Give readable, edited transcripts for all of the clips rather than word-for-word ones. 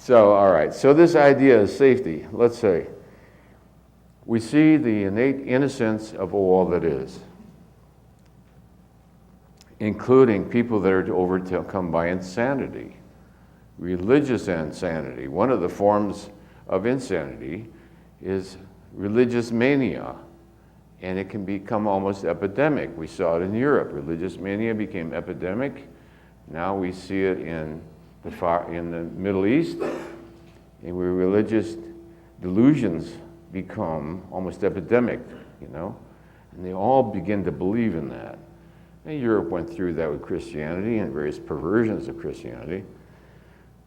So, all right, so this idea of safety, let's say, we see the innate innocence of all that is, including people that are overcome by insanity, religious insanity. One of the forms of insanity is religious mania, and it can become almost epidemic. We saw it in Europe. Religious mania became epidemic. Now we see it in the Middle East, and where religious delusions become almost epidemic, you know, and they all begin to believe in that. And Europe went through that with Christianity and various perversions of Christianity.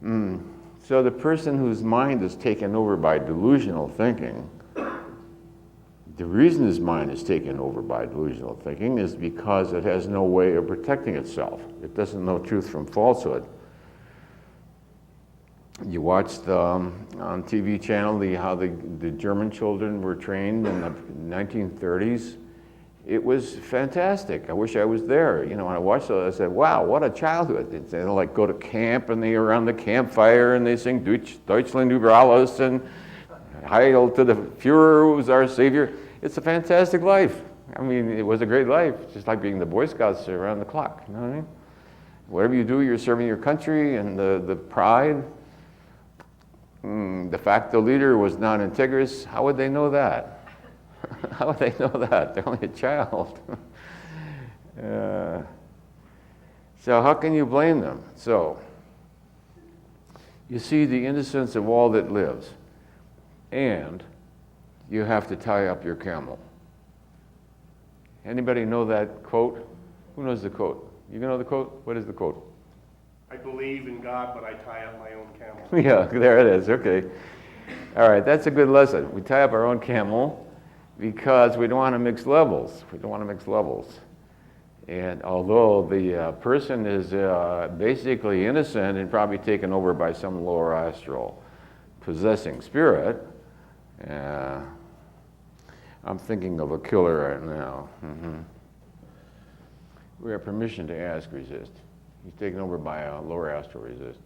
So the person whose mind is taken over by delusional thinking, the reason his mind is taken over by delusional thinking is because it has no way of protecting itself. It doesn't know truth from falsehood. You watched on TV channel how the German children were trained in the 1930s. It was fantastic. I wish I was there. You know, when I watched it, I said, wow, what a childhood. They like go to camp and they're around the campfire and they sing Deutschland über alles and Heil to the Führer who's our savior. It's a fantastic life. I mean, it was a great life, just like being the Boy Scouts around the clock. You know what I mean? Whatever you do, you're serving your country, and the pride. The fact the leader was non-integrous, how would they know that? How would they know that? They're only a child. So how can you blame them? So, you see the innocence of all that lives, and you have to tie up your camel. Anybody know that quote? Who knows the quote? You know the quote? What is the quote? I believe in God, but I tie up my own camel. Yeah, there it is. Okay. All right, that's a good lesson. We tie up our own camel because we don't want to mix levels. We don't want to mix levels. And although the person is basically innocent and probably taken over by some lower astral possessing spirit, I'm thinking of a killer right now. We have permission to ask, resist. He's taken over by a lower astral, resist.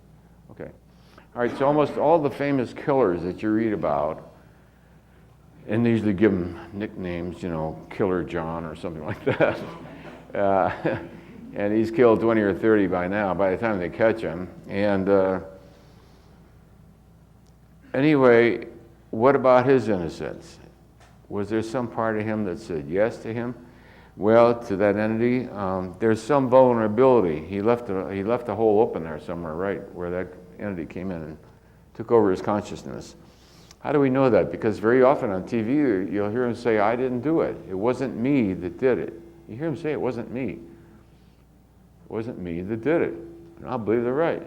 Okay. All right, so almost all the famous killers that you read about, and they usually give them nicknames, you know, Killer John or something like that. And he's killed 20 or 30 by now, by the time they catch him. And anyway, what about his innocence? Was there some part of him that said yes to him? Well, to that entity, there's some vulnerability. He left a hole open there somewhere, right, where that entity came in and took over his consciousness. How do we know that? Because very often on TV, you'll hear him say, I didn't do it. It wasn't me that did it. You hear him say, it wasn't me. It wasn't me that did it. And I'll believe they're right.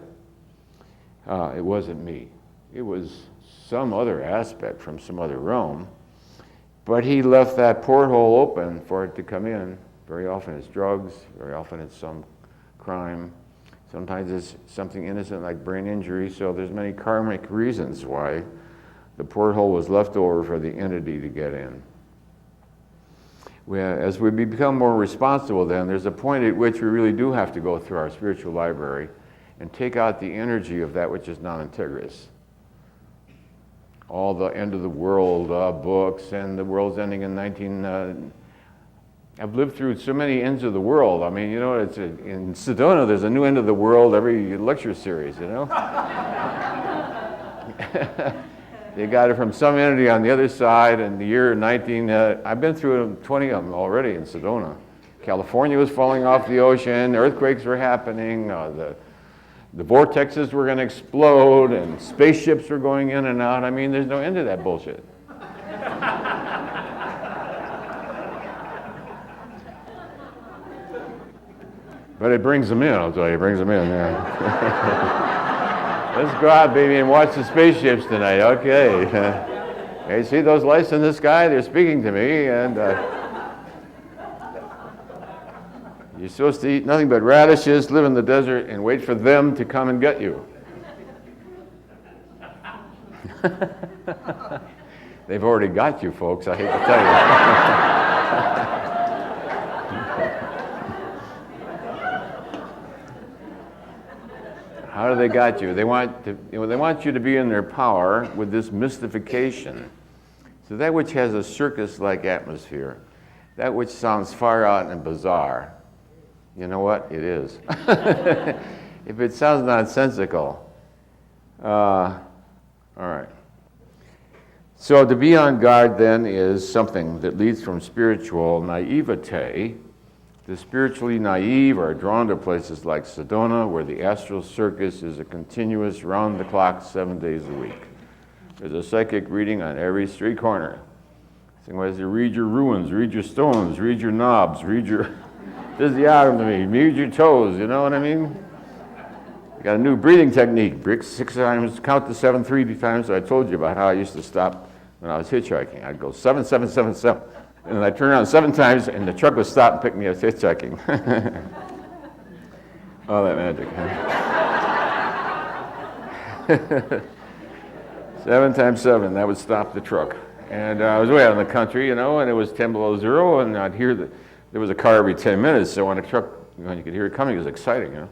It wasn't me. It was some other aspect from some other realm. But he left that porthole open for it to come in. Very often it's drugs, very often it's some crime. Sometimes it's something innocent like brain injury, so there's many karmic reasons why the porthole was left over for the entity to get in. As we become more responsible then, there's a point at which we really do have to go through our spiritual library and take out the energy of that which is non-integrous. All the end of the world books, and the world's ending in I've lived through so many ends of the world. I mean, you know, in Sedona, there's a new end of the world every lecture series, you know? They got it from some entity on the other side in the year 19, I've been through 20 of them already in Sedona. California was falling off the ocean, earthquakes were happening, the vortexes were going to explode, and spaceships were going in and out. I mean, there's no end to that bullshit. But it brings them in, I'll tell you, it brings them in. Yeah. Let's go out, baby, and watch the spaceships tonight. Okay. Hey, see those lights in the sky? They're speaking to me, and you're supposed to eat nothing but radishes, live in the desert, and wait for them to come and get you. They've already got you, folks, I hate to tell you. How have they got you? They want you to be in their power with this mystification. So that which has a circus-like atmosphere, that which sounds far out and bizarre, you know what? It is. If it sounds nonsensical, all right. So to be on guard then is something that leads from spiritual naivete. The spiritually naive are drawn to places like Sedona, where the astral circus is a continuous round-the-clock 7 days a week. There's a psychic reading on every street corner. Sometimes you read your ruins, read your stones, read your knobs, read your physiognomy, read your toes, you know what I mean? You got a new breathing technique. Breathe 6 times, count to 7 3 times. I told you about how I used to stop when I was hitchhiking. I'd go 7 7 7 7. And then I'd turn around 7 times and the truck would stop and pick me up hitchhiking. Oh, that magic, huh? 7 times 7, that would stop the truck. And I was way out in the country, you know, and it was 10 below zero, and I'd hear there was a car every 10 minutes, so when a truck, when you could hear it coming, it was exciting, you know.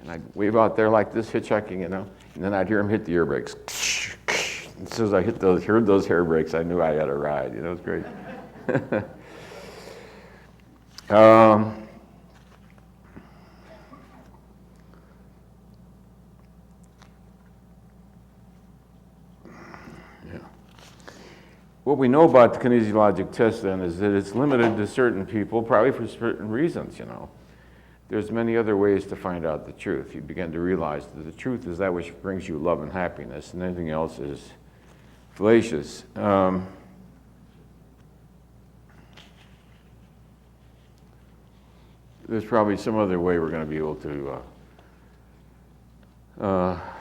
And I'd wave out there like this, hitchhiking, you know, and then I'd hear him hit the air brakes. And as soon as I heard those air brakes, I knew I had a ride, you know, it was great. What we know about the kinesiologic test then is that it's limited to certain people, probably for certain reasons, you know. There's many other ways to find out the truth. You begin to realize that the truth is that which brings you love and happiness, and anything else is fallacious. There's probably some other way we're going to be able to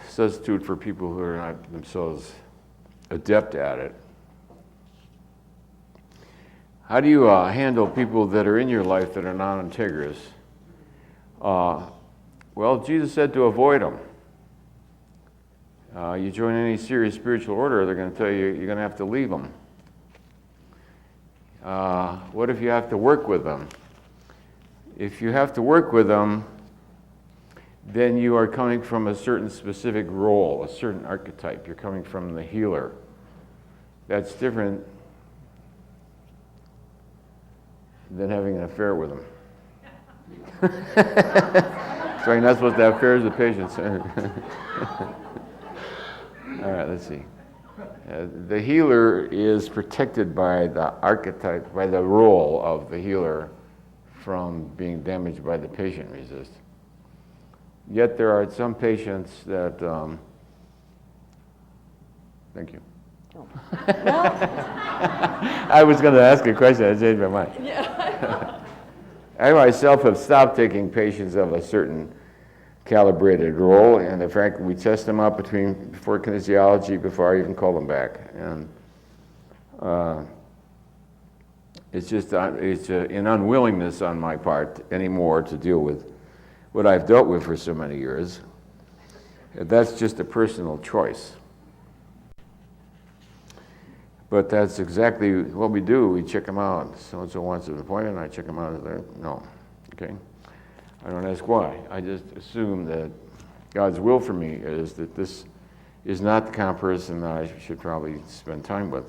substitute for people who are not themselves adept at it. How do you handle people that are in your life that are non-integrous? Well, Jesus said to avoid them. You join any serious spiritual order, they're going to tell you you're going to have to leave them. What if you have to work with them? If you have to work with them, then you are coming from a certain specific role, a certain archetype. You're coming from the healer. That's different than having an affair with them. So you're not supposed to have affairs with patients. All right, let's see. The healer is protected by the archetype, by the role of the healer from being damaged by the patient resist. Yet there are some patients that, thank you. Oh. Well, I was going to ask a question, I changed my mind. yeah. I myself have stopped taking patients of a certain calibrated role, and in fact, we test them out before kinesiology before I even call them back. And it's just an unwillingness on my part anymore to deal with what I've dealt with for so many years. That's just a personal choice. But that's exactly what we do. We check them out. So-and-so wants an appointment, I check them out. No, okay? I don't ask why. I just assume that God's will for me is that this is not the kind of person that I should probably spend time with.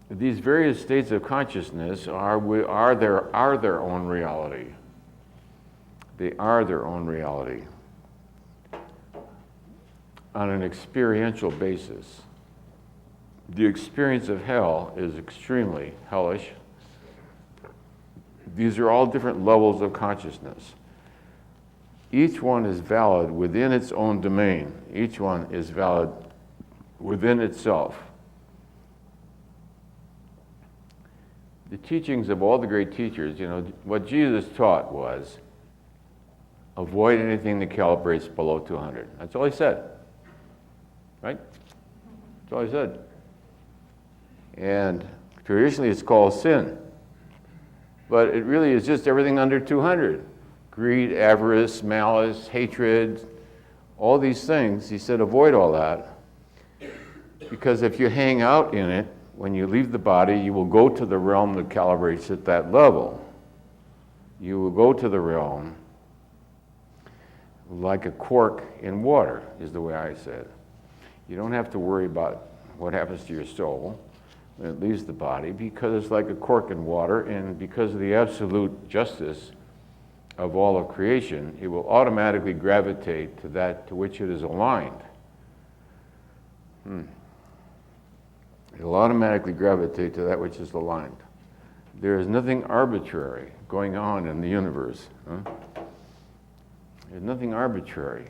These various states of consciousness are their own reality. They are their own reality on an experiential basis. The experience of hell is extremely hellish. These are all different levels of consciousness. Each one is valid within its own domain. Each one is valid within itself. The teachings of all the great teachers, you know, what Jesus taught was avoid anything that calibrates below 200. That's all he said, right? That's all he said. And traditionally it's called sin. But it really is just everything under 200. Greed, avarice, malice, hatred, all these things. He said avoid all that. Because if you hang out in it, when you leave the body, you will go to the realm that calibrates at that level. You will go to the realm like a cork in water, is the way I said. You don't have to worry about what happens to your soul when it leaves the body, because it's like a cork in water, and because of the absolute justice of all of creation, it will automatically gravitate to that to which it is aligned. It will automatically gravitate to that which is aligned. There is nothing arbitrary going on in the universe. There's nothing arbitrary.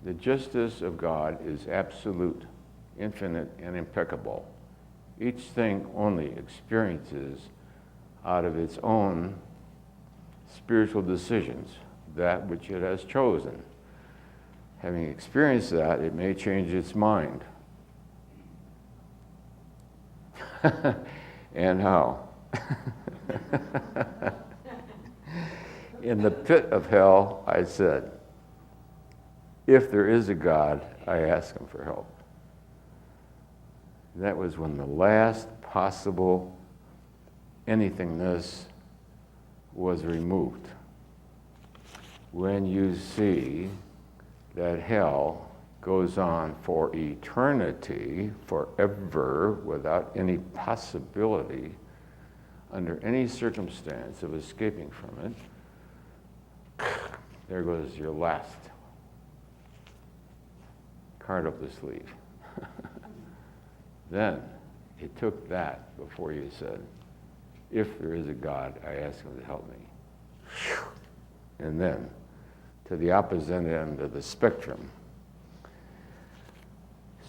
The justice of God is absolute, infinite, and impeccable. Each thing only experiences out of its own spiritual decisions that which it has chosen. Having experienced that, it may change its mind. And how? In the pit of hell, I said, if there is a God, I ask him for help. That was when the last possible anythingness was removed. When you see that hell goes on for eternity, forever, without any possibility, under any circumstance, of escaping from it, there goes your last card up the sleeve. Then it took that before you said, if there is a God, I ask him to help me. And then to the opposite end of the spectrum.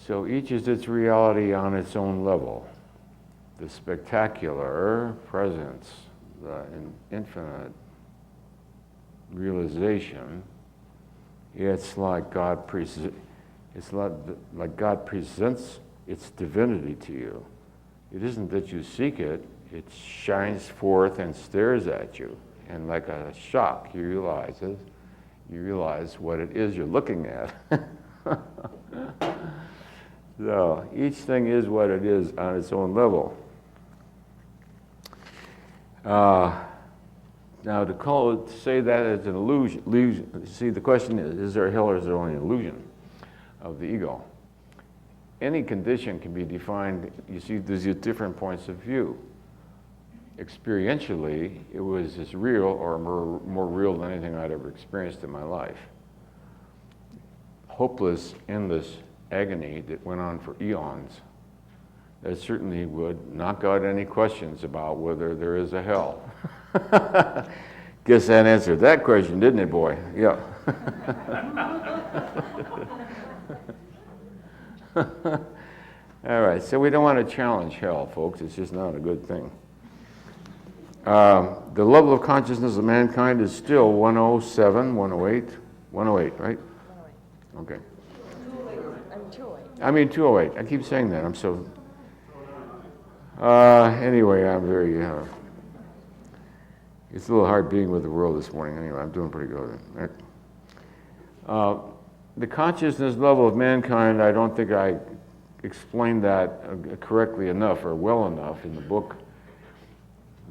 So each is its reality on its own level. The spectacular presence, the infinite realization, it's like God God presents its divinity to you. It isn't that you seek it, it shines forth and stares at you. And like a shock, you realize what it is you're looking at. So each thing is what it is on its own level. Now to say that as an illusion, see, the question is there a hell or is there only an illusion of the ego? Any condition can be defined, you see, there's different points of view. Experientially, it was as real or more real than anything I'd ever experienced in my life. Hopeless, endless agony that went on for eons. That certainly would knock out any questions about whether there is a hell. Guess that answered that question, didn't it, boy? Yeah. All right, so we don't want to challenge hell, folks. It's just not a good thing. The level of consciousness of mankind is still 107, 108, 108, right? 108. Okay. 208. I mean 208. I keep saying that. I'm so... anyway, I'm very... it's a little hard being with the world this morning. Anyway, I'm doing pretty good. The consciousness level of mankind, I don't think I explained that correctly enough or well enough in the book.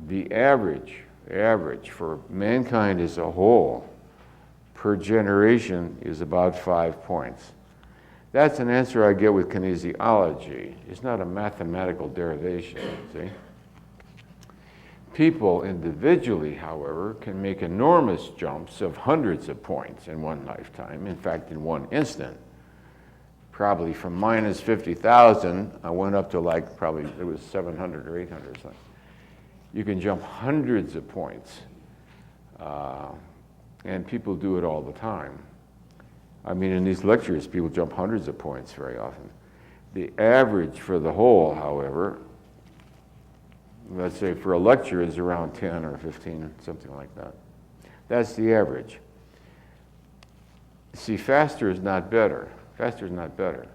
The average for mankind as a whole per generation is about 5 points. That's an answer I get with kinesiology. It's not a mathematical derivation, see? People individually, however, can make enormous jumps of hundreds of points in one lifetime. In fact, in one instant. Probably from minus 50,000, I went up to like probably it was 700 or 800 or something. You can jump hundreds of points, and people do it all the time. I mean, in these lectures, people jump hundreds of points very often. The average for the whole, however, let's say for a lecture is around 10 or 15, something like that. That's the average. See, faster is not better. Faster is not better.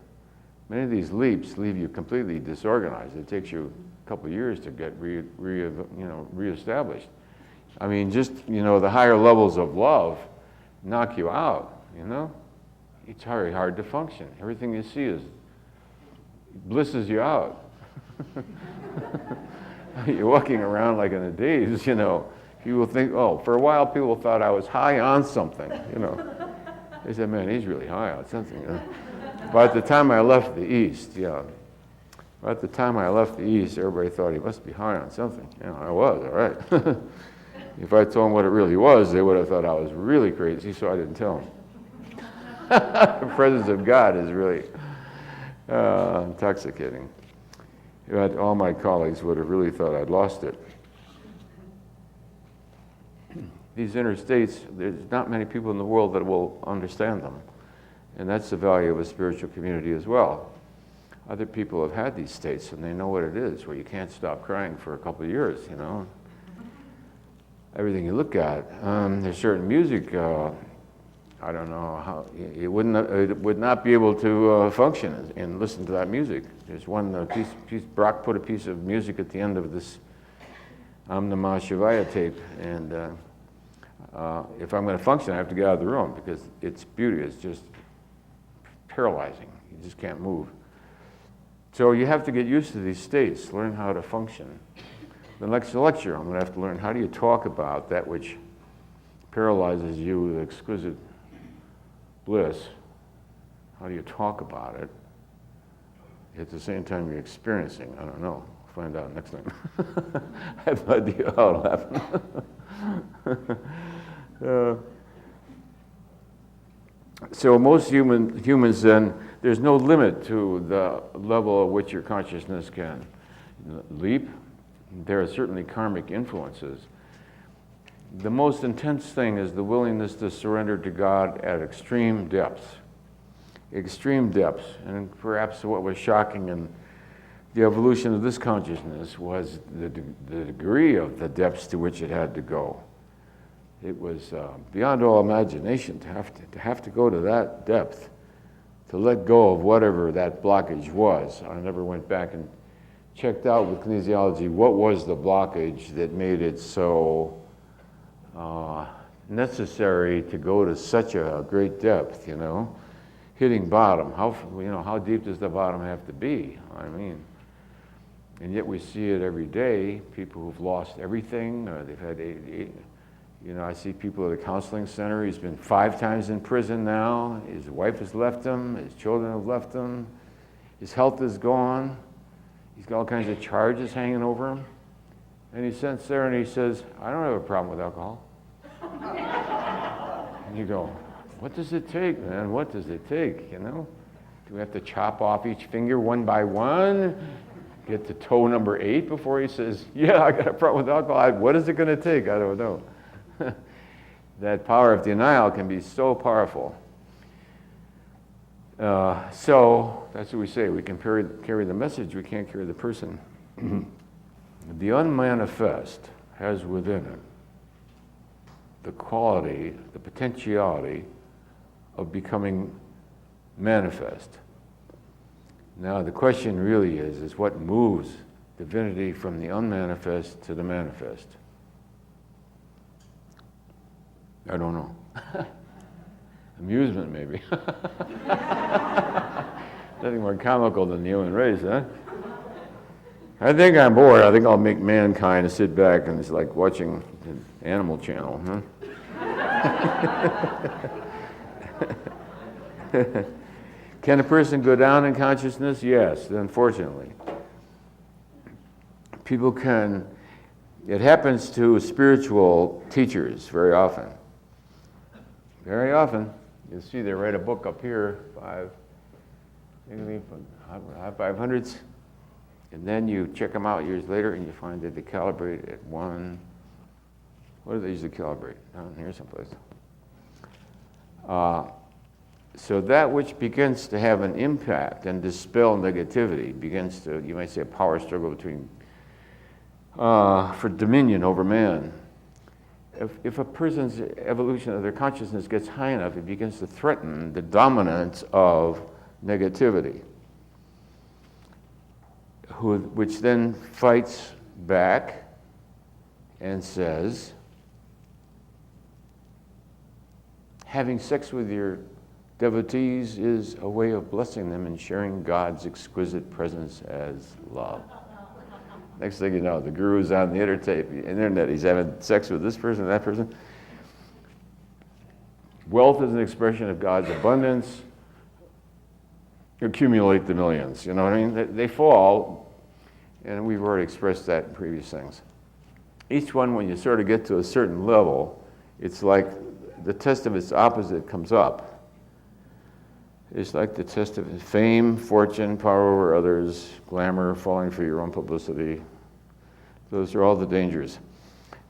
Many of these leaps leave you completely disorganized. It takes you a couple of years to get reestablished. I mean, just, the higher levels of love knock you out, It's very hard to function. Everything you see blisses you out. You're walking around like in a daze, you know. People think, oh, for a while people thought I was high on something, you know. They said, man, he's really high on something. You know? By the time I left the East, by the time I left the East, everybody thought he must be high on something. You know, I was, all right. If I told them what it really was, they would have thought I was really crazy, so I didn't tell them. The presence of God is really intoxicating. But all my colleagues would have really thought I'd lost it. These inner states, there's not many people in the world that will understand them. And that's the value of a spiritual community as well. Other people have had these states and they know what it is, where you can't stop crying for a couple of years, you know. Everything you look at, there's certain music, I don't know how, it would not be able to function and listen to that music. There's one piece, Brock put a piece of music at the end of this Om Namah Shivaya tape, and if I'm going to function, I have to get out of the room because its beauty is just paralyzing. You just can't move. So you have to get used to these states, learn how to function. The next lecture, I'm going to have to learn how do you talk about that which paralyzes you with exquisite bliss. How do you talk about it at the same time you're experiencing? I don't know. Find out next time. I have no idea how it'll happen. So most humans then, there's no limit to the level at which your consciousness can leap. There are certainly karmic influences. The most intense thing is the willingness to surrender to God at extreme depths. Extreme depths. And perhaps what was shocking in the evolution of this consciousness was the degree of the depths to which it had to go. It was beyond all imagination to have to go to that depth, to let go of whatever that blockage was. I never went back and checked out with kinesiology what was the blockage that made it so necessary to go to such a great depth, you know. Hitting bottom, how deep does the bottom have to be? I mean, and yet we see it every day, people who've lost everything, they've had I see people at a counseling center, he's been 5 times in prison now, his wife has left him, his children have left him, his health is gone, he's got all kinds of charges hanging over him, and he sits there and he says, I don't have a problem with alcohol. And you go, what does it take, man? What does it take, you know? Do we have to chop off each finger one by one? Get to toe number 8 before he says, yeah, I got a problem with alcohol. What is it going to take? I don't know. That power of denial can be so powerful. So that's what we say. We can carry the message, we can't carry the person. The unmanifest has within it the quality, the potentiality of becoming manifest. Now the question really is what moves divinity from the unmanifest to the manifest? I don't know. Amusement, maybe. Nothing more comical than the human race, huh? I think I'm bored. I think I'll make mankind sit back and it's like watching the Animal Channel, huh? Can a person go down in consciousness? Yes, unfortunately. People can. It happens to spiritual teachers very often. Very often. You'll see they write a book up here, 500s, and then you check them out years later and you find that they calibrate at 1. What do they usually calibrate? Down here someplace. So that which begins to have an impact and dispel negativity begins to, you might say, a power struggle between, for dominion over man. If a person's evolution of their consciousness gets high enough, it begins to threaten the dominance of negativity, which then fights back and says, having sex with your devotees is a way of blessing them and sharing God's exquisite presence as love. Next thing you know, the guru's on the internet. He's having sex with this person, that person. Wealth is an expression of God's abundance. Accumulate the millions, you know what I mean? They fall, and we've already expressed that in previous things. Each one, when you sort of get to a certain level, it's like the test of its opposite comes up. It's like the test of fame, fortune, power over others, glamour, falling for your own publicity. Those are all the dangers.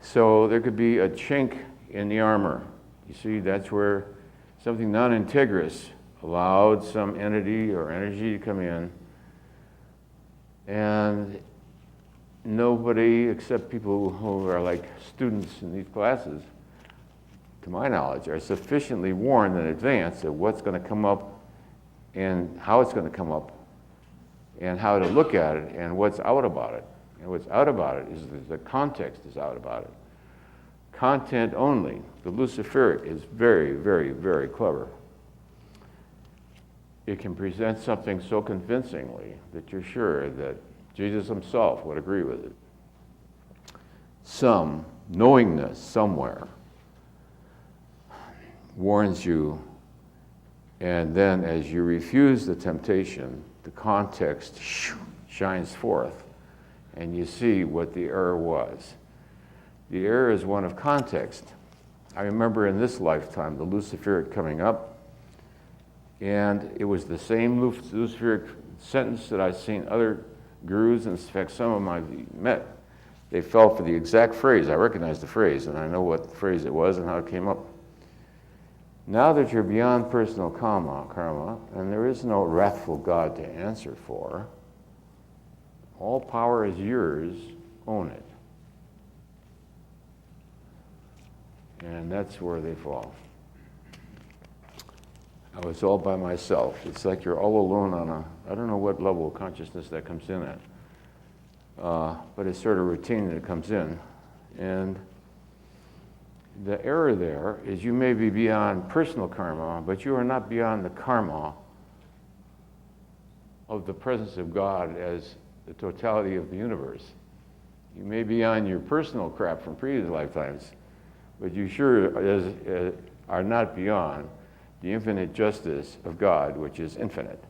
So there could be a chink in the armor. You see, that's where something non-integrous allowed some entity or energy to come in, and nobody except people who are like students in these classes, to my knowledge, are sufficiently warned in advance of what's going to come up and how it's going to come up and how to look at it and what's out about it. And what's out about it is the context is out about it. Content only. The Luciferic is very, very, very clever. It can present something so convincingly that you're sure that Jesus himself would agree with it. Some knowingness somewhere warns you, and then as you refuse the temptation, the context shines forth, and you see what the error was. The error is one of context. I remember in this lifetime the Luciferic coming up, and it was the same Luciferic sentence that I've seen other gurus, and in fact some of them I've met, they fell for the exact phrase. I recognize the phrase, and I know what phrase it was and how it came up. Now that you're beyond personal karma, and there is no wrathful God to answer for, all power is yours, own it. And that's where they fall. I was all by myself. It's like you're all alone on I don't know what level of consciousness that comes in at. But it's sort of routine that it comes in. And the error there is you may be beyond personal karma, but you are not beyond the karma of the presence of God as the totality of the universe. You may be on your personal crap from previous lifetimes, but you sure are not beyond the infinite justice of God, which is infinite.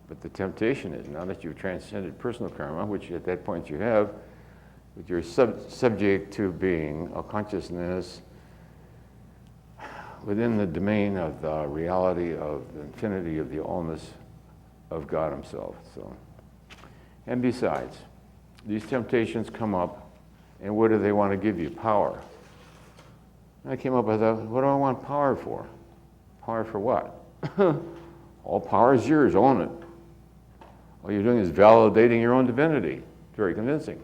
But the temptation is, now that you've transcended personal karma, which at that point you have, but you're subject to being a consciousness within the domain of the reality of the infinity of the allness of God himself. So, and besides, these temptations come up, and what do they want to give you? Power. I came up with what do I want power for? Power for what? All power is yours, own it. All you're doing is validating your own divinity. It's very convincing.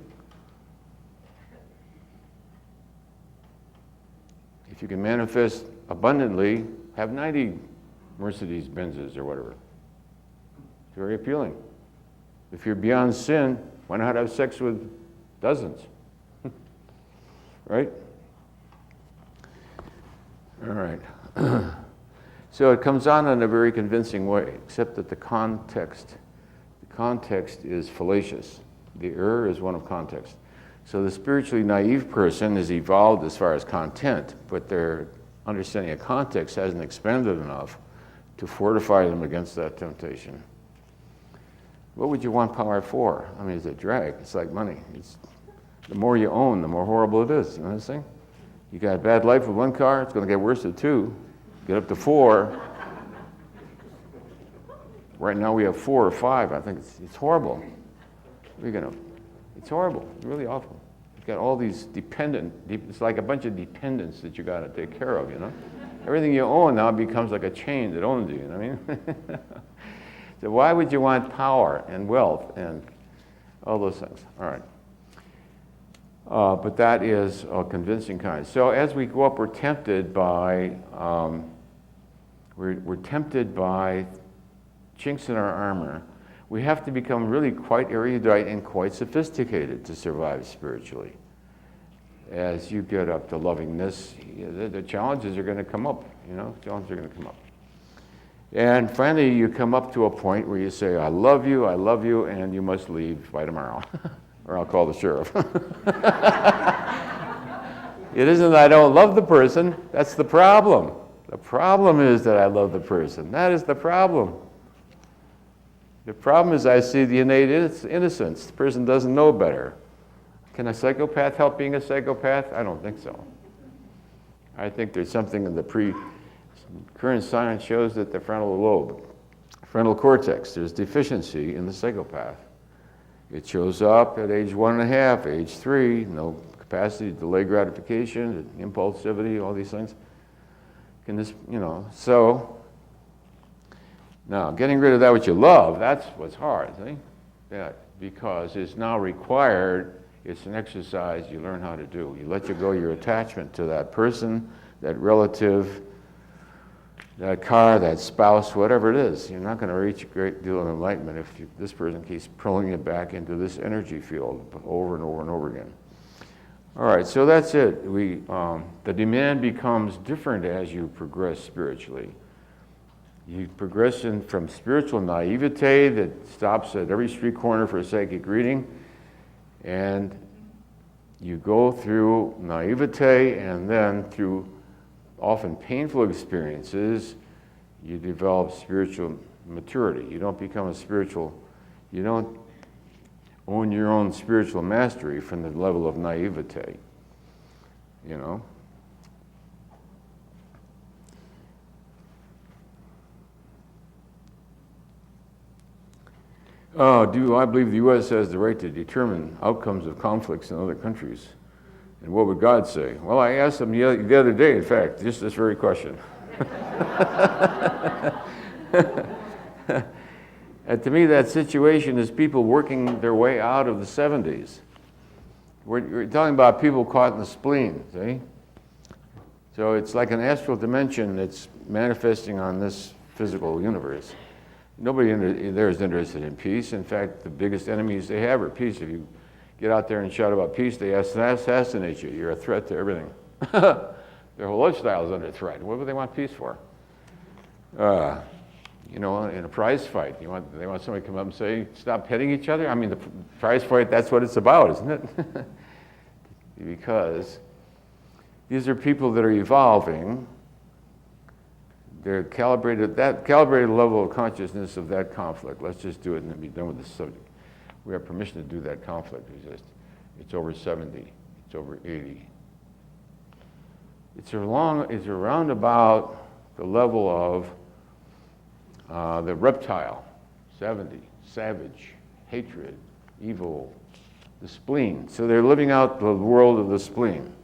If you can manifest abundantly, have 90 Mercedes Benzes or whatever. It's very appealing. If you're beyond sin, why not have sex with dozens? Right? All right. So it comes on in a very convincing way, except that the context is fallacious. The error is one of context. So the spiritually naive person is evolved as far as content, but their understanding of context hasn't expanded enough to fortify them against that temptation. What would you want power for? I mean, it's a drag. It's like money. The more you own, the more horrible it is. You know what I'm saying? You got a bad life with one car, it's going to get worse with 2. Get up to 4. Right now we have 4 or 5. I think it's horrible. It's horrible. It's really awful. You've got all these it's like a bunch of dependents that you got to take care of, you know? Everything you own now becomes like a chain that owns you know what I mean? So why would you want power and wealth and all those things? All right. But that is a convincing kind. So as we go up, we're tempted by chinks in our armor. We have to become really quite erudite and quite sophisticated to survive spiritually. As you get up to lovingness, the challenges are going to come up. You know, challenges are going to come up. And finally, you come up to a point where you say, I love you, and you must leave by tomorrow, or I'll call the sheriff. It isn't that I don't love the person, that's the problem. The problem is that I love the person. That is the problem. The problem is I see the innate innocence. The person doesn't know better. Can a psychopath help being a psychopath? I don't think so. I think there's something in the current science shows that the frontal cortex, there's deficiency in the psychopath. It shows up at age 1.5, age 3, no capacity to delay gratification, impulsivity, all these things. So now getting rid of that which you love, that's what's hard, see? Yeah, because it's now required. It's an exercise you learn how to do. You let go your attachment to that person, that relative, that car, that spouse, whatever it is. You're not going to reach a great deal of enlightenment if this person keeps pulling you back into this energy field over and over and over again. All right, so that's it. The demand becomes different as you progress spiritually. You progress from spiritual naivete that stops at every street corner for a psychic reading, and you go through naivete, and then through often painful experiences, you develop spiritual maturity. You don't become you don't own your own spiritual mastery from the level of naivete, Do I believe the U.S. has the right to determine outcomes of conflicts in other countries? And what would God say? Well, I asked him the other day, in fact, just this very question. And to me, that situation is people working their way out of the 70s. We're talking about people caught in the spleen, see? So it's like an astral dimension that's manifesting on this physical universe. Nobody there is interested in peace. In fact, the biggest enemies they have are peace. If you get out there and shout about peace, they assassinate you. You're a threat to everything. Their whole lifestyle is under threat. What would they want peace for? In a prize fight, they want somebody to come up and say, stop hitting each other? I mean, the prize fight, that's what it's about, isn't it? Because these are people that are evolving. They're calibrated level of consciousness of that conflict. Let's just do it and then be done with the subject. We have permission to do that conflict. It's over 70. It's over 80. It's around about the level of the reptile, 70, savage, hatred, evil, the spleen. So they're living out the world of the spleen.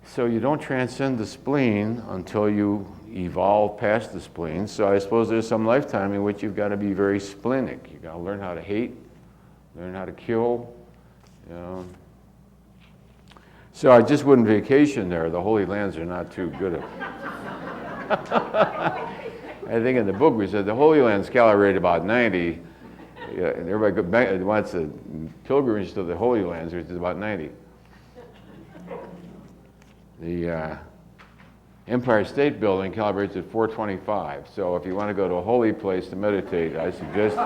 So you don't transcend the spleen until you evolve past the spleen. So I suppose there's some lifetime in which you've got to be very splenic. You've got to learn how to hate, learn how to kill. So I just wouldn't vacation there. The Holy Lands are not too good at I think in the book we said the Holy Land's calibrated about 90. And everybody wants a pilgrimage to the Holy Lands, which is about 90. The Empire State Building calibrates at 425. So if you want to go to a holy place to meditate, I suggest.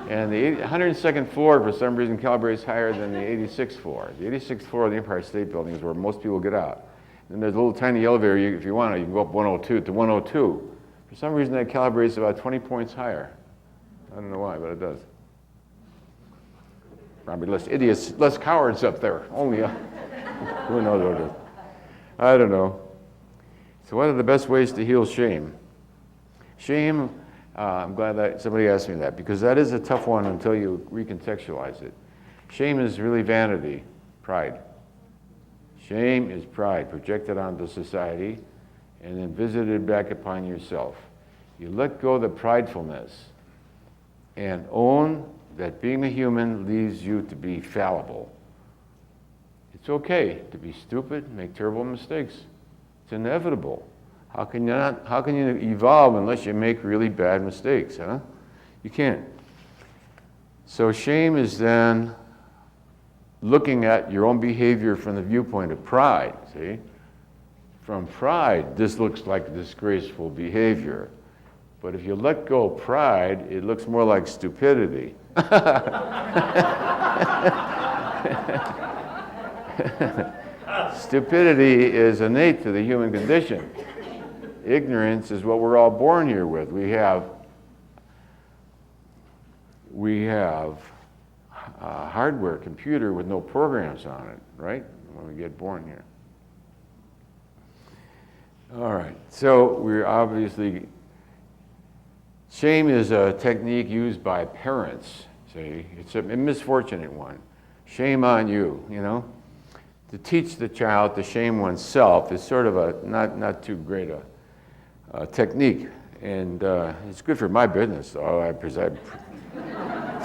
And the 102nd floor, for some reason, calibrates higher than the 86th floor. The 86th floor of the Empire State Building is where most people get out. And there's a little tiny elevator, if you want to, you can go up 102 to 102. For some reason, that calibrates about 20 points higher. I don't know why, but it does. Probably less idiots, less cowards up there. Only, who knows what it is. I don't know. So what are the best ways to heal shame? Shame, I'm glad that somebody asked me that, because that is a tough one until you recontextualize it. Shame is really vanity, pride. Shame is pride projected onto society and then visited back upon yourself. You let go of the pridefulness and own that being a human leaves you to be fallible. It's okay to be stupid, make terrible mistakes. It's inevitable. How can you evolve unless you make really bad mistakes, huh? You can't. So shame is then looking at your own behavior from the viewpoint of pride, see? From pride, this looks like disgraceful behavior. But if you let go of pride, it looks more like stupidity. Stupidity is innate to the human condition. Ignorance is what we're all born here with. We have a hardware computer with no programs on it, right? When we get born here. All right, so we're obviously, shame is a technique used by parents, see? It's a misfortunate one. Shame on you, you know? To teach the child to shame oneself is sort of a not too great a technique. And it's good for my business, though. I preside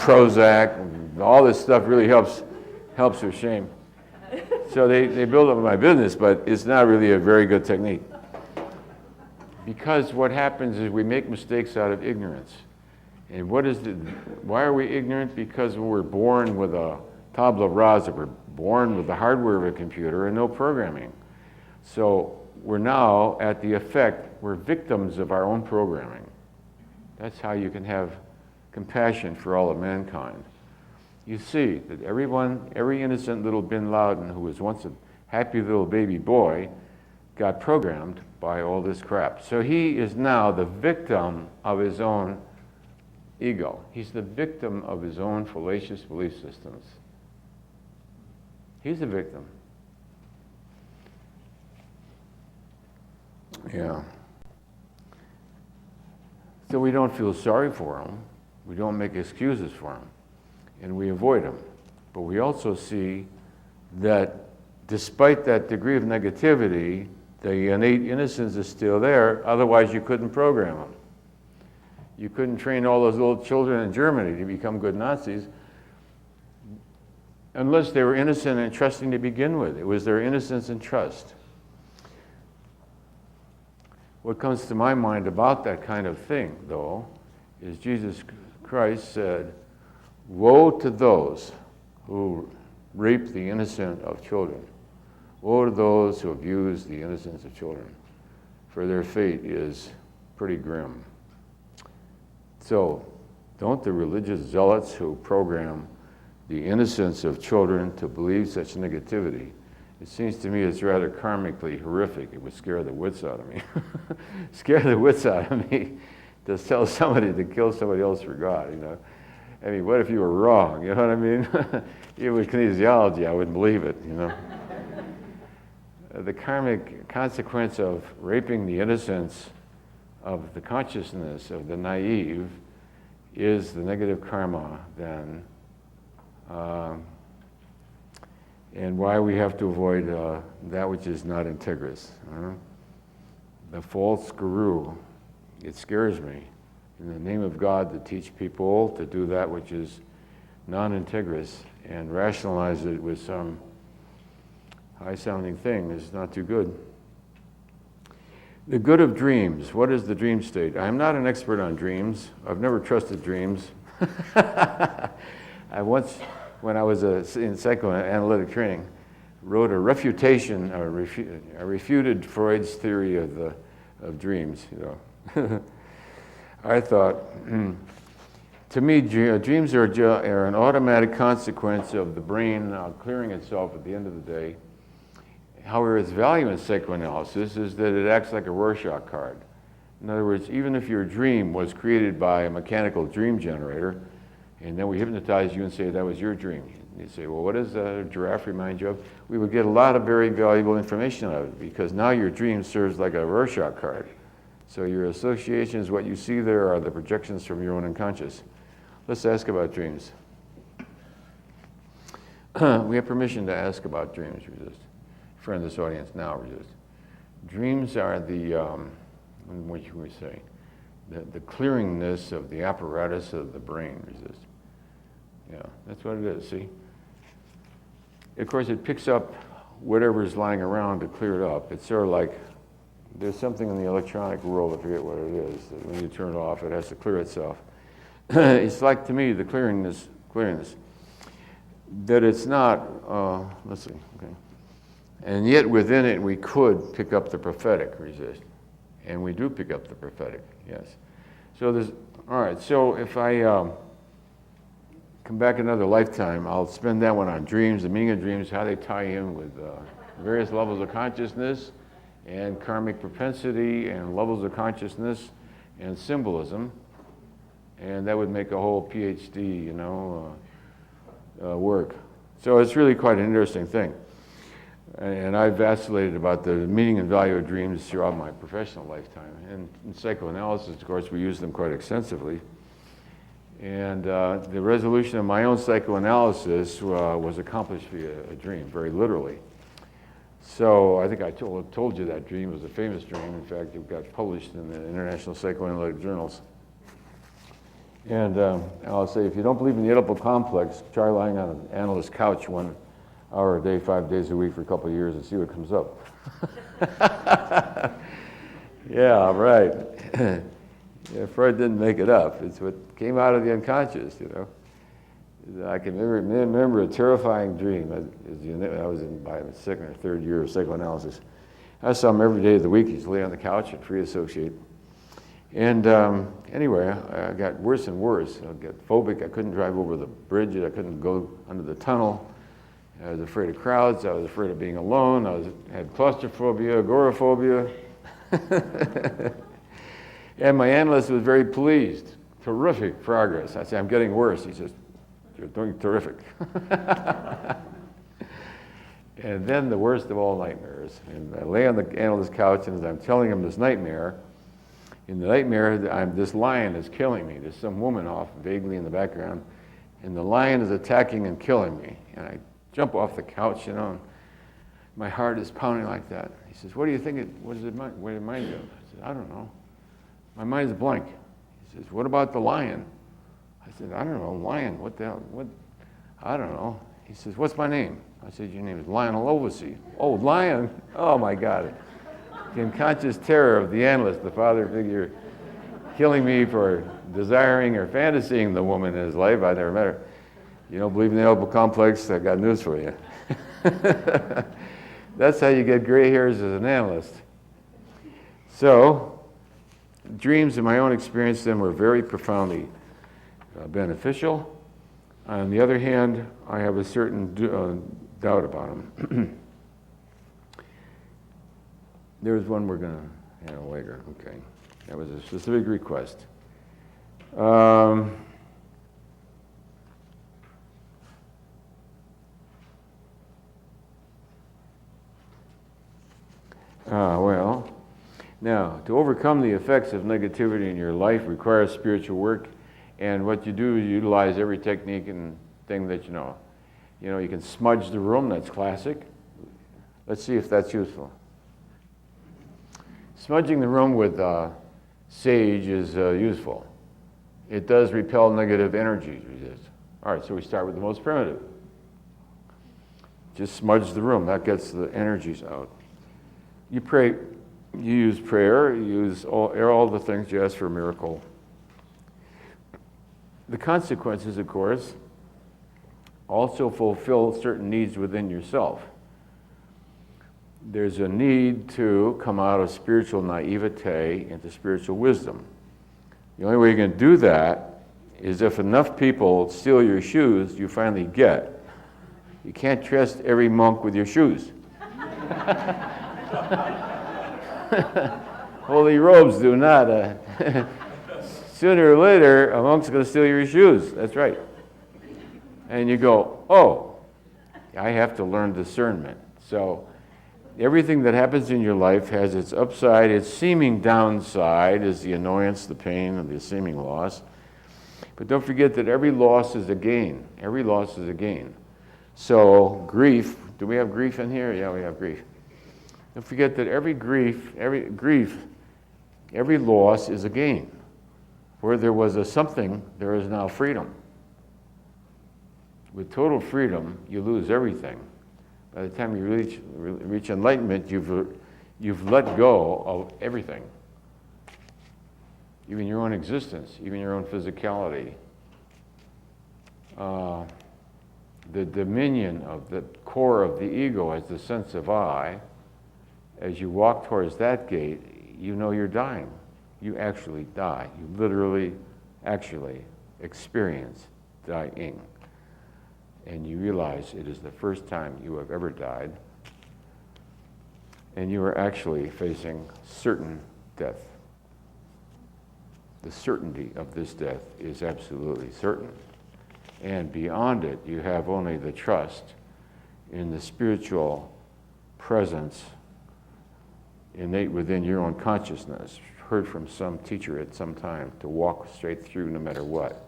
Prozac, and all this stuff really helps with shame. So they build up my business, but it's not really a very good technique. Because what happens is we make mistakes out of ignorance. And why are we ignorant? Because we're born with a tabula rasa, we're born with the hardware of a computer and no programming. So we're now at the effect, we're victims of our own programming. That's how you can have compassion for all of mankind. You see that every innocent little bin Laden who was once a happy little baby boy got programmed by all this crap. So he is now the victim of his own ego. He's the victim of his own fallacious belief systems. He's the victim. Yeah. So we don't feel sorry for him. We don't make excuses for him. And we avoid him. But we also see that despite that degree of negativity, the innate innocence is still there, otherwise you couldn't program them. You couldn't train all those little children in Germany to become good Nazis unless they were innocent and trusting to begin with. It was their innocence and trust. What comes to my mind about that kind of thing, though, is Jesus Christ said, "Woe to those who rape the innocent of children. Woe to those who abuse the innocence of children, for their fate is pretty grim." So, don't the religious zealots who program the innocence of children to believe such negativity, it seems to me it's rather karmically horrific. It would scare the wits out of me. Scare the wits out of me to tell somebody to kill somebody else for God, you know. I mean, what if you were wrong, you know what I mean? Even with kinesiology, I wouldn't believe it, you know. The karmic consequence of raping the innocence of the consciousness of the naive is the negative karma then, and why we have to avoid that which is not integrous. The false guru, it scares me. In the name of God, to teach people to do that which is non-integrous and rationalize it with some high-sounding thing is not too good. The good of dreams. What is the dream state? I'm not an expert on dreams. I've never trusted dreams. I once, when I was in psychoanalytic training, wrote a refutation, I refuted Freud's theory of dreams. You know, I thought, to me, dreams are an automatic consequence of the brain clearing itself at the end of the day. However, its value in psychoanalysis is that it acts like a Rorschach card. In other words, even if your dream was created by a mechanical dream generator, and then we hypnotize you and say that was your dream, you say, well, what does a giraffe remind you of? We would get a lot of very valuable information out of it, because now your dream serves like a Rorschach card. So your associations, what you see there, are the projections from your own unconscious. Let's ask about dreams. We have permission to ask about dreams, Resist. Friend of this audience now, Resist. Dreams are the, what should we say, the clearingness of the apparatus of the brain, Resist. Yeah, that's what it is, see? Of course, it picks up whatever is lying around to clear it up. It's sort of like, there's something in the electronic world, I forget what it is, that when you turn it off, it has to clear itself. It's like, to me, the clearingness, that it's not, let's see, okay. And yet within it, we could pick up the prophetic, resist. And we do pick up the prophetic, yes. So there's, all right, so if I come back another lifetime, I'll spend that one on dreams, the meaning of dreams, how they tie in with various levels of consciousness and karmic propensity and levels of consciousness and symbolism. And that would make a whole PhD, work. So it's really quite an interesting thing. And I've vacillated about the meaning and value of dreams throughout my professional lifetime. And in psychoanalysis, of course, we use them quite extensively. And the resolution of my own psychoanalysis was accomplished via a dream, very literally. So I think I told you that dream was a famous dream. In fact, it got published in the International Psychoanalytic Journals. And I'll say, if you don't believe in the Oedipal complex, try lying on an analyst's couch 1 hour a day, 5 days a week for a couple of years and see what comes up. Yeah, right. Yeah, Freud didn't make it up. It's what came out of the unconscious, I can remember a terrifying dream. I was in by the second or third year of psychoanalysis. I saw him every day of the week. He used to lay on the couch and free associate. And anyway, I got worse and worse. I got phobic. I couldn't drive over the bridge. I couldn't go under the tunnel. I was afraid of crowds. I was afraid of being alone. I had claustrophobia, agoraphobia. And my analyst was very pleased. Terrific progress. I said, I'm getting worse. He says, you're doing terrific. And then the worst of all nightmares. And I lay on the analyst's couch, and as I'm telling him this nightmare, in the nightmare, this lion is killing me. There's some woman off vaguely in the background, and the lion is attacking and killing me. And I jump off the couch, and my heart is pounding like that. He says, what do you think what does it remind you of? I said, I don't know. My mind's blank. He says, what about the lion? I said, I don't know, lion, what the hell, I don't know. He says, what's my name? I said, your name is Lionel Oversea. Oh, lion, oh my God. The unconscious terror of the analyst, the father figure, killing me for desiring or fantasying the woman in his life. I never met her. You don't believe in the Oedipal complex? I got news for you. That's how you get gray hairs as an analyst. So, dreams, in my own experience, then were very profoundly beneficial. On the other hand, I have a certain doubt about them. There's one we're going to handle later. Okay, that was a specific request. Well, now, to overcome the effects of negativity in your life requires spiritual work, and what you do is you utilize every technique and thing that you know. You can smudge the room, that's classic. Let's see if that's useful. Smudging the room with sage is useful. It does repel negative energies. All right, so we start with the most primitive. Just smudge the room, that gets the energies out. You pray. You use prayer, you use all the things you ask for a miracle. The consequences, of course, also fulfill certain needs within yourself. There's a need to come out of spiritual naivete into spiritual wisdom. The only way you can do that is if enough people steal your shoes, you finally get. You can't trust every monk with your shoes. Holy robes do not. Sooner or later, a monk's going to steal your shoes. That's right. And you go, oh, I have to learn discernment. So everything that happens in your life has its upside. Its seeming downside is the annoyance, the pain, and the seeming loss. But don't forget that every loss is a gain. Every loss is a gain. So grief, do we have grief in here? Yeah, we have grief. Don't forget that every loss is a gain. Where there was a something, there is now freedom. With total freedom, you lose everything. By the time you reach enlightenment, you've let go of everything. Even your own existence, even your own physicality. the dominion of the core of the ego as the sense of I, as you walk towards that gate, you know you're dying. You actually die. You literally, actually experience dying. And you realize it is the first time you have ever died, and you are actually facing certain death. The certainty of this death is absolutely certain. And beyond it, you have only the trust in the spiritual presence innate within your own consciousness, heard from some teacher at some time, to walk straight through no matter what.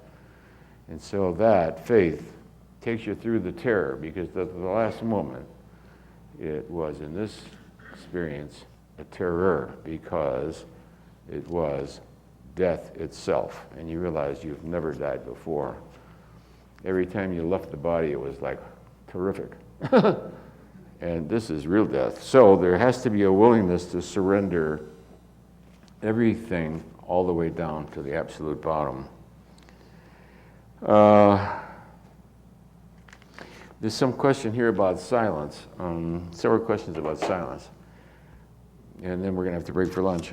And so that faith takes you through the terror, because at the last moment, it was, in this experience, a terror, because it was death itself. And you realize you've never died before. Every time you left the body, it was like terrific. And this is real death. So there has to be a willingness to surrender everything all the way down to the absolute bottom. There's some question here about silence, several questions about silence. And then we're going to have to break for lunch.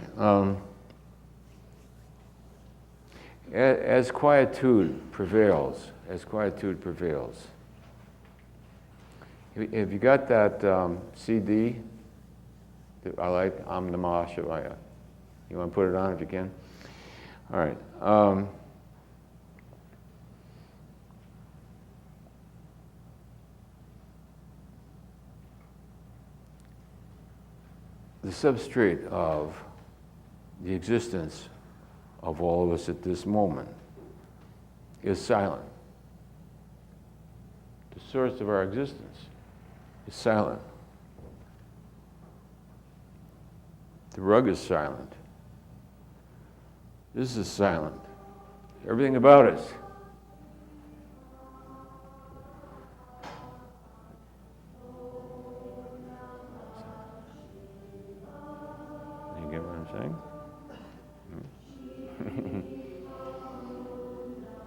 As quietude prevails, have you got that CD that I like, Om Namah Shivaya? You want to put it on if you can? All right. The substrate of the existence of all of us at this moment is silent. The source of our existence is silent. The rug is silent. This is silent. Everything about us. You get what I'm saying?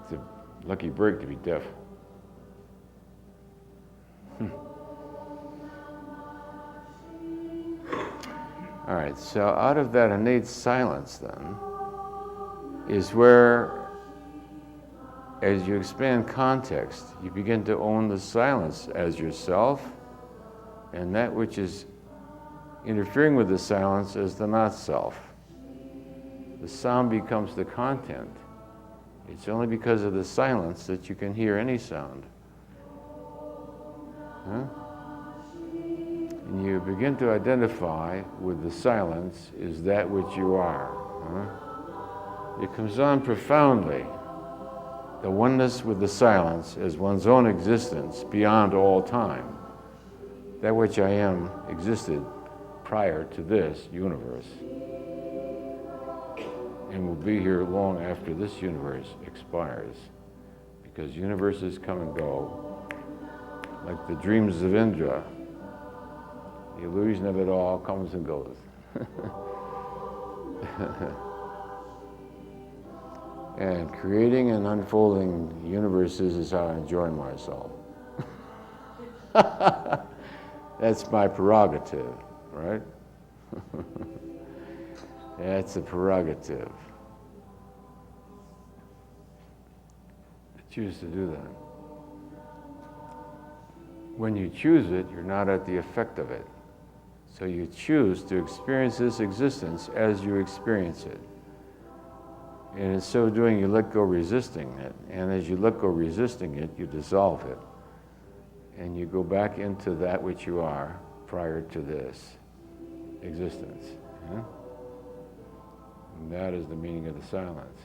It's a lucky break to be deaf. All right, so out of that innate silence then is where, as you expand context, you begin to own the silence as yourself, and that which is interfering with the silence as the not self. The sound becomes the content. It's only because of the silence that you can hear any sound. Huh? And you begin to identify with the silence is that which you are. Huh? It comes on profoundly. The oneness with the silence as one's own existence beyond all time. That which I am existed prior to this universe, and will be here long after this universe expires, because universes come and go like the dreams of Indra. The illusion of it all comes and goes. And creating and unfolding universes is how I enjoy myself. That's my prerogative, right? That's a prerogative. I choose to do that. When you choose it, you're not at the effect of it. So you choose to experience this existence as you experience it. And in so doing, you let go resisting it. And as you let go resisting it, you dissolve it. And you go back into that which you are prior to this existence. Yeah? And that is the meaning of the silence.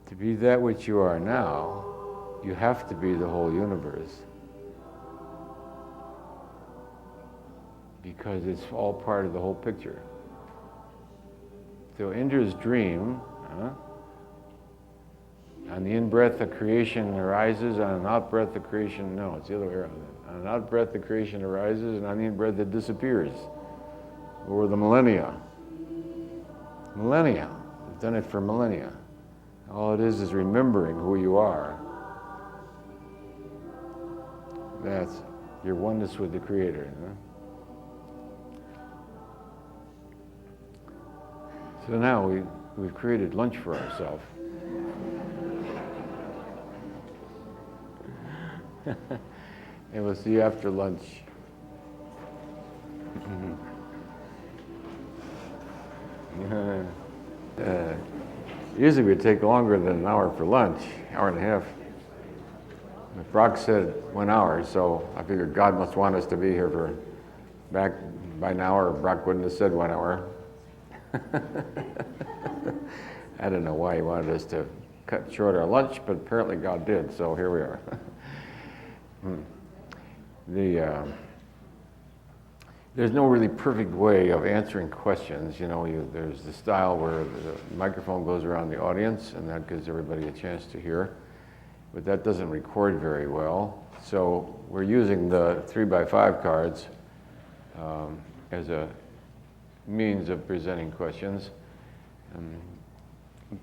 To be that which you are now, you have to be the whole universe. Because it's all part of the whole picture. So Indra's dream, on the in-breath the creation arises, on an out-breath the creation, no, it's the other way around. On an out-breath the creation arises, and on the in-breath it disappears over the millennia. Millennia. We've done it for millennia. All it is remembering who you are. That's your oneness with the Creator. You know? So now we've created lunch for ourselves. And we'll see you after lunch. Usually we take longer than an hour for lunch, hour and a half. Brock said 1 hour, so I figured God must want us to be here for back by an hour. Brock wouldn't have said 1 hour. I don't know why he wanted us to cut short our lunch, but apparently God did, so here we are. There's no really perfect way of answering questions. You know, there's the style where the microphone goes around the audience, and that gives everybody a chance to hear. But that doesn't record very well. So we're using the 3x5 cards as a means of presenting questions.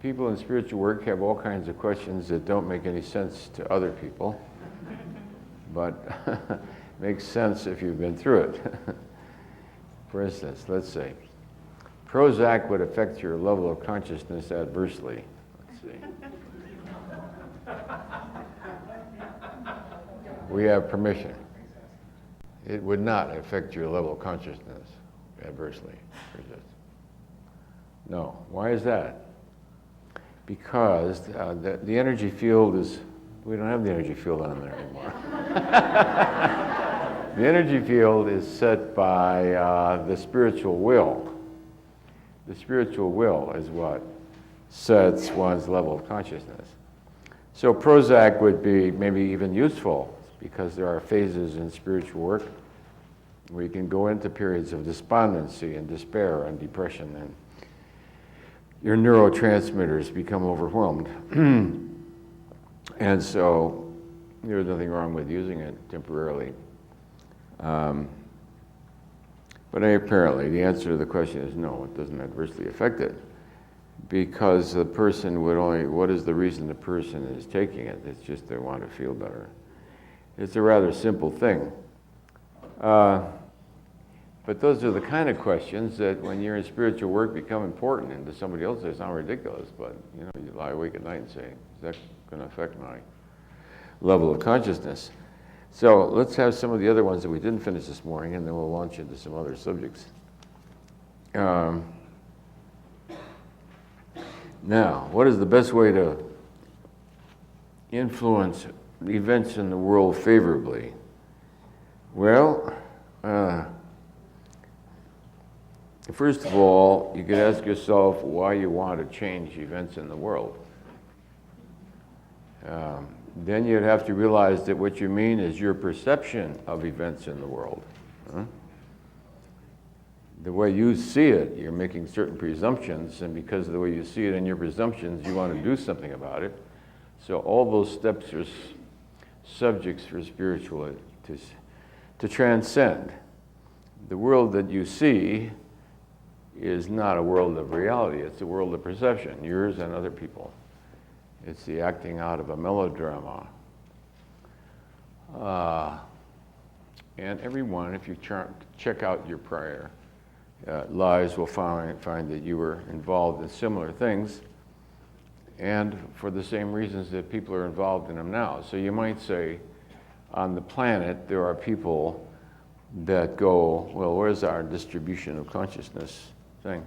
People in spiritual work have all kinds of questions that don't make any sense to other people, but makes sense if you've been through it. For instance, let's say, Prozac would affect your level of consciousness adversely. Let's see. We have permission. It would not affect your level of consciousness adversely. No. Why is that? Because the energy field is, we don't have the energy field on there anymore. The energy field is set by the spiritual will. The spiritual will is what sets one's level of consciousness. So Prozac would be maybe even useful because there are phases in spiritual work where you can go into periods of despondency and despair and depression, and your neurotransmitters become overwhelmed. And so there's nothing wrong with using it temporarily. But apparently the answer to the question is no, it doesn't adversely affect it. Because the person would only, what is the reason the person is taking it? It's just they want to feel better. It's a rather simple thing. But those are the kind of questions that when you're in spiritual work become important, and to somebody else they sound ridiculous, but you know, you lie awake at night and say, is that going to affect my level of consciousness? So let's have some of the other ones that we didn't finish this morning, and then we'll launch into some other subjects. Now, what is the best way to influence events in the world favorably? Well, first of all, you could ask yourself why you want to change events in the world. Then you'd have to realize that what you mean is your perception of events in the world. The way you see it, you're making certain presumptions, and because of the way you see it and your presumptions, you want to do something about it. So all those steps are subjects for spiritual to transcend. The world that you see is not a world of reality, it's a world of perception, yours and other people. It's the acting out of a melodrama. And everyone, if you check out your prior lives, will find that you were involved in similar things, and for the same reasons that people are involved in them now. So you might say, on the planet, there are people that go, well, where's our distribution of consciousness thing?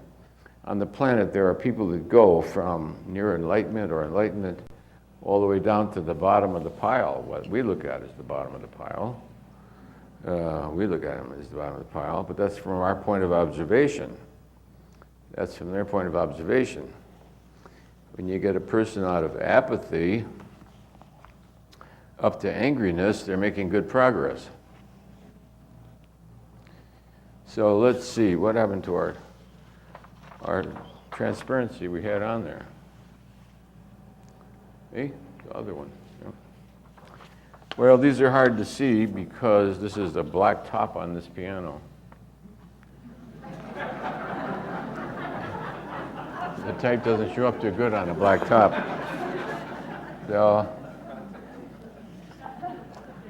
On the planet, there are people that go from near enlightenment or enlightenment all the way down to the bottom of the pile. What we look at is the bottom of the pile. We look at them as the bottom of the pile, but that's from our point of observation. That's from their point of observation. When you get a person out of apathy up to angriness, they're making good progress. So let's see, what happened to our transparency we had on there? Hey, the other one. Yep. Well, these are hard to see because this is the black top on this piano. The type doesn't show up too good on a black top. So,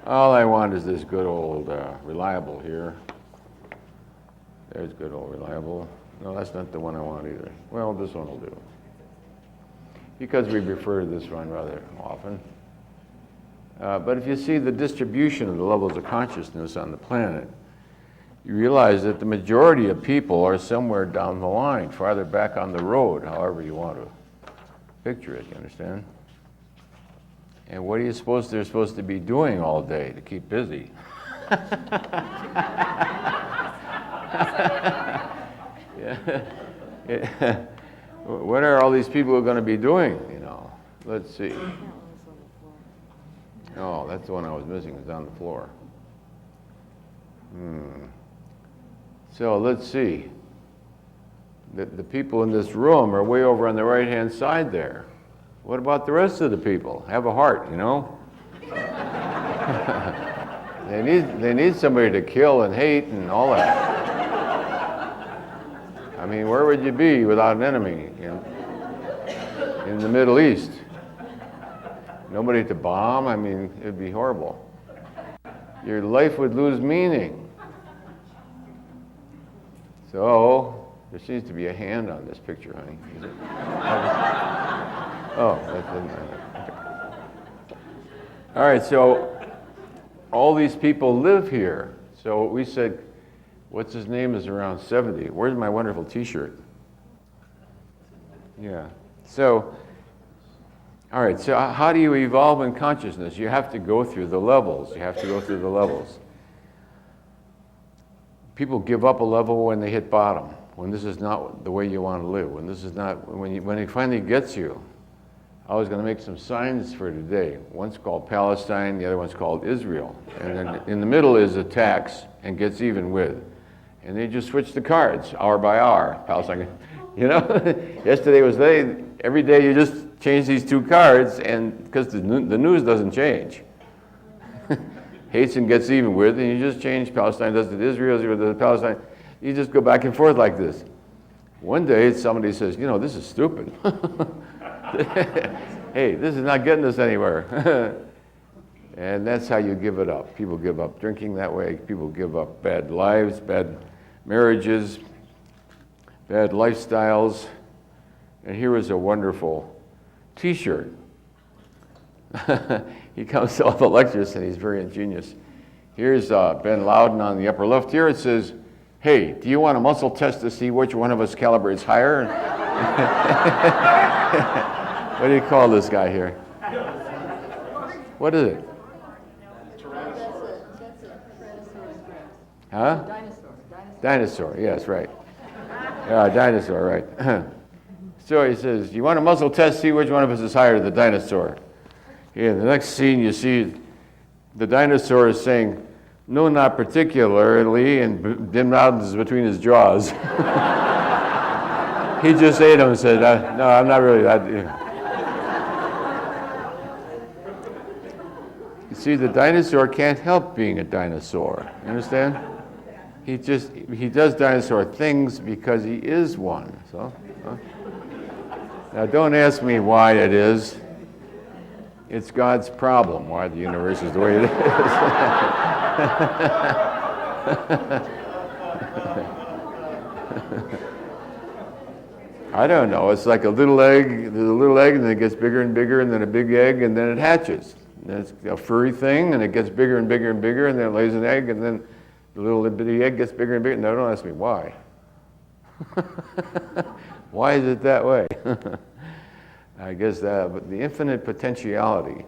all I want is this good old reliable here. There's good old reliable. No, that's not the one I want either. Well, this one will do. Because we refer to this one rather often. But if you see the distribution of the levels of consciousness on the planet, you realize that the majority of people are somewhere down the line, farther back on the road, however you want to picture it, you understand? And what are you they're supposed to be doing all day to keep busy? Yeah. What are all these people going to be doing, you know? Let's see. Oh, that's the one I was missing. It's on the floor. So let's see. The people in this room are way over on the right-hand side there. What about the rest of the people? Have a heart, you know? They need somebody to kill and hate and all that. I mean, where would you be without an enemy in the Middle East? Nobody to bomb? I mean, it'd be horrible. Your life would lose meaning. So, there seems to be a hand on this picture, honey. Is it? Oh, that didn't matter. Okay. All right, so all these people live here. So we said, what's his name is around 70. Where's my wonderful T-shirt? Yeah. So, all right, so how do you evolve in consciousness? You have to go through the levels. You have to go through the levels. People give up a level when they hit bottom, when this is not the way you want to live, when this is not, when it finally gets you. I was going to make some signs for today. One's called Palestine, the other one's called Israel. And then in the middle is attacks and gets even with. And they just switch the cards, hour by hour. Palestine, you know, yesterday was they. Every day you just change these two cards, and because the news doesn't change. Hates and gets even with, and you just change. Palestine does it to Israel, Israel does it to Palestine. You just go back and forth like this. One day somebody says, you know, this is stupid. Hey, this is not getting us anywhere. And that's how you give it up. People give up drinking that way. People give up bad lives, bad marriages, bad lifestyles. And here is a wonderful T-shirt. He comes to all the lectures and he's very ingenious. Here's Ben Loudon on the upper left here. It says, hey, do you want a muscle test to see which one of us calibrates higher? What do you call this guy here? What is it? Huh? Dinosaur, yes, right. Yeah, dinosaur, right. So he says, you want a muscle test, see which one of us is higher, the dinosaur. Yeah, the next scene you see the dinosaur is saying, no, not particularly, and Ben Loudon is between his jaws. He just ate him and said, no, I'm not really that. You see, the dinosaur can't help being a dinosaur. You understand? He does dinosaur things because he is one. So, now don't ask me why it is. It's God's problem why the universe is the way it is. I don't know. It's like a little egg. There's a little egg, and then it gets bigger and bigger, and then a big egg, and then it hatches. And then it's a furry thing, and it gets bigger and bigger and bigger, and then it lays an egg, and then the little bitty egg gets bigger and bigger. No, don't ask me why. Why is it that way? I guess but the infinite potentiality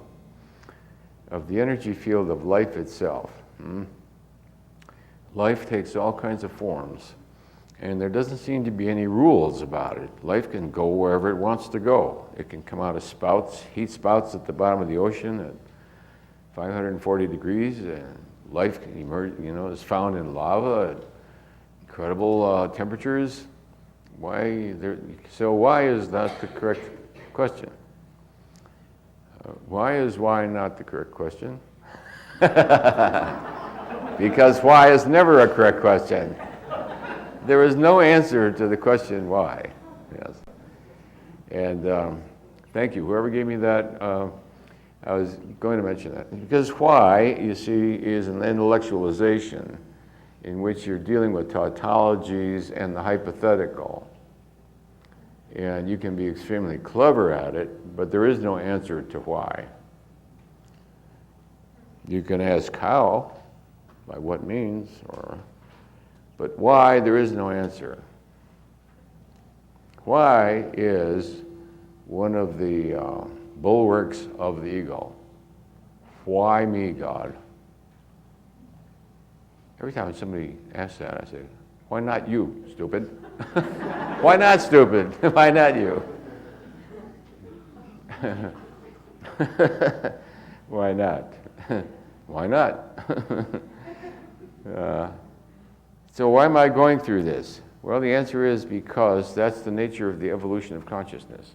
of the energy field of life itself. Life takes all kinds of forms, and there doesn't seem to be any rules about it. Life can go wherever it wants to go. It can come out of spouts, heat spouts at the bottom of the ocean at 540 degrees, and life can emerge, is found in lava at incredible temperatures. Why is that the correct question? Why is why not the correct question? Because why is never a correct question. There is no answer to the question why. Yes. And thank you. Whoever gave me that, I was going to mention that. Because why, you see, is an intellectualization in which you're dealing with tautologies and the hypothetical. And you can be extremely clever at it, but there is no answer to why. You can ask how, by what means, but why, there is no answer. Why is one of the bulwarks of the ego. Why me, God? Every time somebody asks that, I say, why not you, stupid? Why not stupid? Why not you? Why not? Why not? So why am I going through this? Well, the answer is because that's the nature of the evolution of consciousness.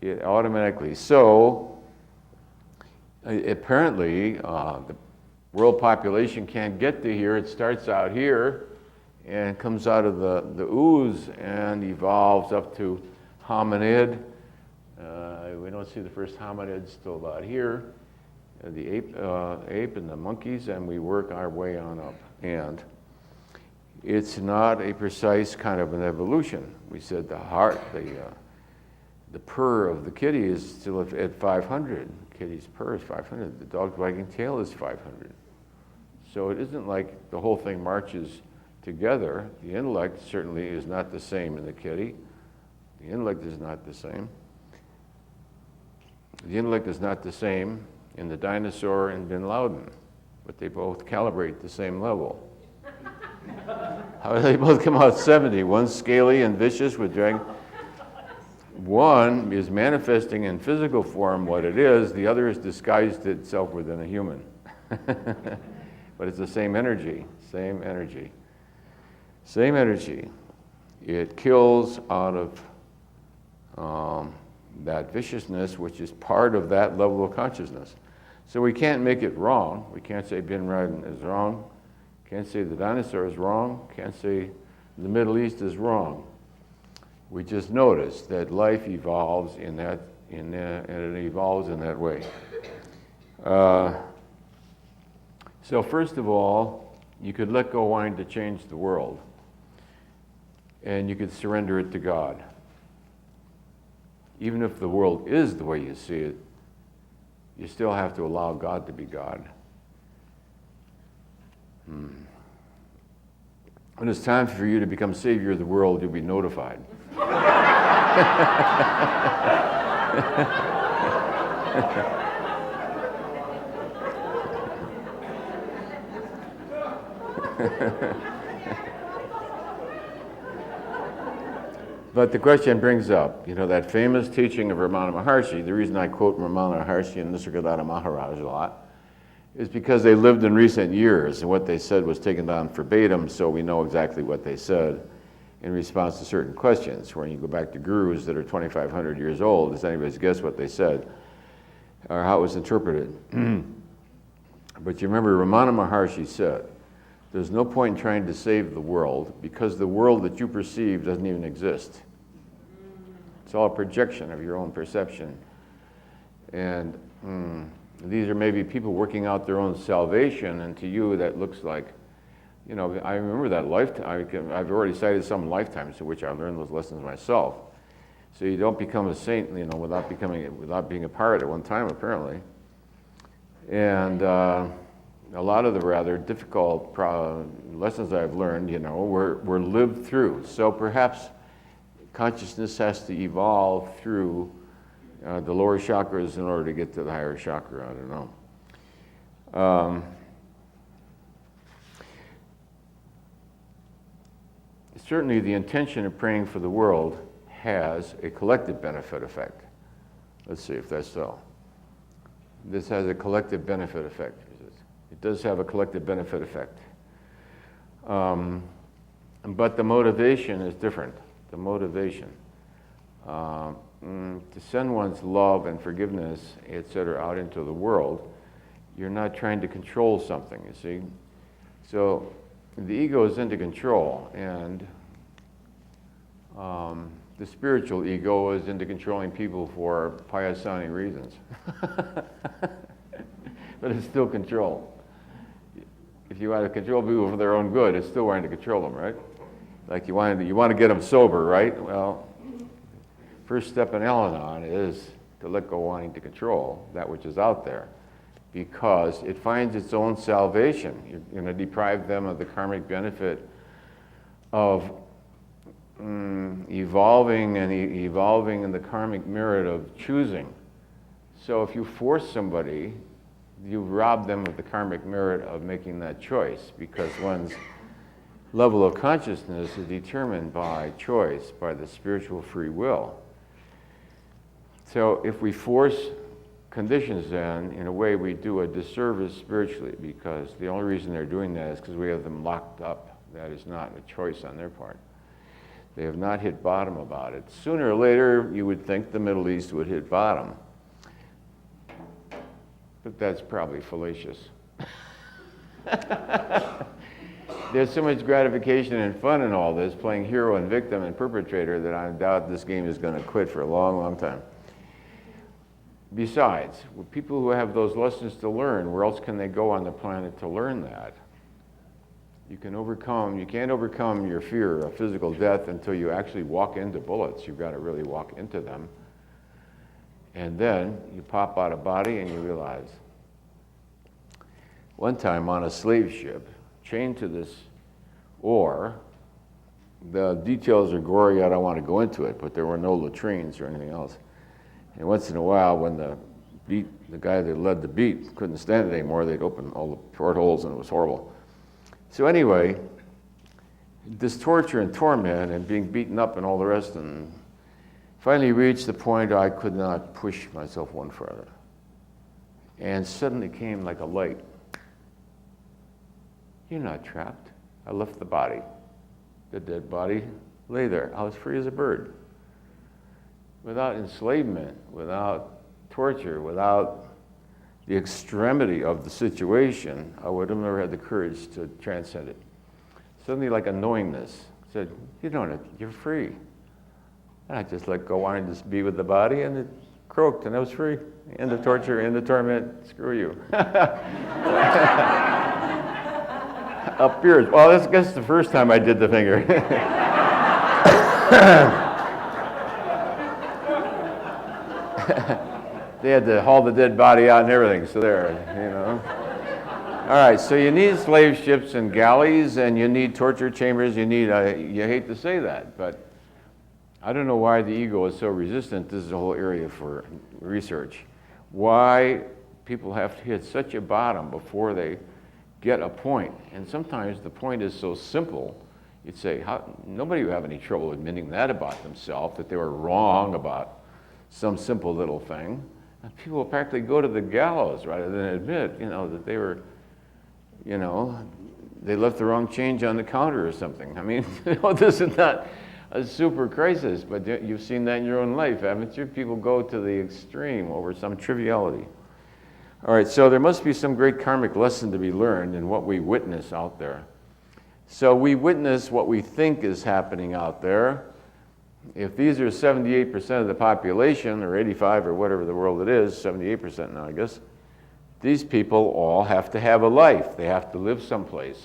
It automatically. So apparently, the world population can't get to here. It starts out here and comes out of the ooze and evolves up to hominid. We don't see the first hominids till about here. The ape and the monkeys, and we work our way on up. And it's not a precise kind of an evolution. We said the heart, the purr of the kitty is still at 500. The kitty's purr is 500. The dog's wagging tail is 500. So it isn't like the whole thing marches together. The intellect certainly is not the same in the kitty. The intellect is not the same. The intellect is not the same in the dinosaur and bin Laden, but they both calibrate the same level. How do they both come out 70? One's scaly and vicious with dragon. One is manifesting in physical form what it is. The other has disguised itself within a human. But it's the same energy, same energy. Same energy. It kills out of that viciousness, which is part of that level of consciousness. So we can't make it wrong. We can't say bin Laden is wrong. Can't say the dinosaur is wrong. Can't say the Middle East is wrong. We just notice that life evolves and it evolves in that way. So first of all, you could let go wanting to change the world, and you could surrender it to God. Even if the world is the way you see it, you still have to allow God to be God. When it's time for you to become savior of the world, you'll be notified. But the question brings up, that famous teaching of Ramana Maharshi. The reason I quote Ramana Maharshi and Nisargadatta Maharaj a lot is because they lived in recent years, and what they said was taken down verbatim, so we know exactly what they said in response to certain questions. When you go back to gurus that are 2,500 years old, does anybody guess what they said or how it was interpreted? But you remember Ramana Maharshi said, there's no point in trying to save the world because the world that you perceive doesn't even exist. It's all a projection of your own perception. And these are maybe people working out their own salvation, and to you that looks like, I remember that lifetime. I've already cited some lifetimes in which I learned those lessons myself. So you don't become a saint, without being a pirate at one time, apparently. And a lot of the rather difficult lessons I've learned, were lived through. So perhaps consciousness has to evolve through the lower chakras in order to get to the higher chakra. I don't know. Certainly the intention of praying for the world has a collective benefit effect. Let's see if that's so. This has a collective benefit effect. It does have a collective benefit effect. But the motivation is different. The motivation. To send one's love and forgiveness, etc., out into the world, you're not trying to control something, you see. So the ego is into control, and The spiritual ego is into controlling people for pious-sounding reasons. But it's still control. If you want to control people for their own good, it's still wanting to control them, right? Like you want to get them sober, right? Well, first step in Al-Anon is to let go wanting to control that which is out there, because it finds its own salvation. You're going to deprive them of the karmic benefit of evolving in the karmic merit of choosing. So if you force somebody, you rob them of the karmic merit of making that choice, because one's level of consciousness is determined by choice, by the spiritual free will. So if we force conditions, then in a way we do a disservice spiritually, because the only reason they're doing that is because we have them locked up. That is not a choice on their part. They have not hit bottom about it. Sooner or later, you would think the Middle East would hit bottom. But that's probably fallacious. There's so much gratification and fun in all this, playing hero and victim and perpetrator, that I doubt this game is going to quit for a long, long time. Besides, with people who have those lessons to learn, where else can they go on the planet to learn that? You can't overcome your fear of physical death until you actually walk into bullets. You've got to really walk into them. And then you pop out of body and you realize. One time on a slave ship, chained to this oar, the details are gory, I don't want to go into it, but there were no latrines or anything else. And once in a while, when the guy that led the beat couldn't stand it anymore, they'd open all the portholes and it was horrible. So anyway, this torture and torment and being beaten up and all the rest, and finally reached the point I could not push myself one further. And suddenly came like a light. You're not trapped. I left the body. The dead body lay there. I was free as a bird. Without enslavement, without torture, without the extremity of the situation, I would have never had the courage to transcend it. Suddenly, like a knowingness said, you're free. And I just let go, wanting to just be with the body, and it croaked, and I was free. End of torture, end of torment, screw you. Up yours. Well, I guess the first time I did the finger. They had to haul the dead body out and everything, so there, All right, so you need slave ships and galleys, and you need torture chambers, you hate to say that, but I don't know why the ego is so resistant. This is a whole area for research. Why people have to hit such a bottom before they get a point. And sometimes the point is so simple, you'd say, nobody would have any trouble admitting that about themselves, that they were wrong about some simple little thing. And people will practically go to the gallows rather than admit, that they were, they left the wrong change on the counter or something. I mean, this is not a super crisis, but you've seen that in your own life, haven't you? People go to the extreme over some triviality. All right, so there must be some great karmic lesson to be learned in what we witness out there. So we witness what we think is happening out there. If these are 78% of the population, or 85 or whatever the world it is, 78% now I guess, these people all have to have a life. They have to live someplace.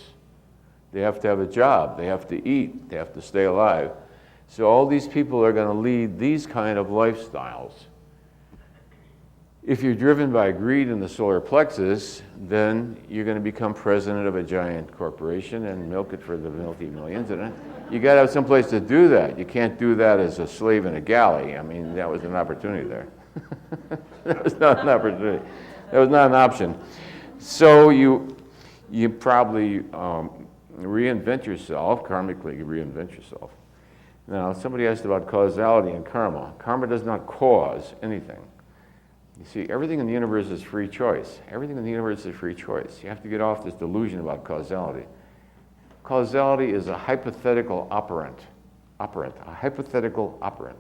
They have to have a job. They have to eat. They have to stay alive. So all these people are going to lead these kind of lifestyles. If you're driven by greed in the solar plexus, then you're going to become president of a giant corporation and milk it for the multi-millions. And you got to have some place to do that. You can't do that as a slave in a galley. I mean, that was an opportunity there. That was not an opportunity. That was not an option. So you probably reinvent yourself, karmically reinvent yourself. Now, somebody asked about causality and karma. Karma does not cause anything. You see, everything in the universe is free choice. Everything in the universe is free choice. You have to get off this delusion about causality. Causality is a hypothetical operant, a hypothetical operant.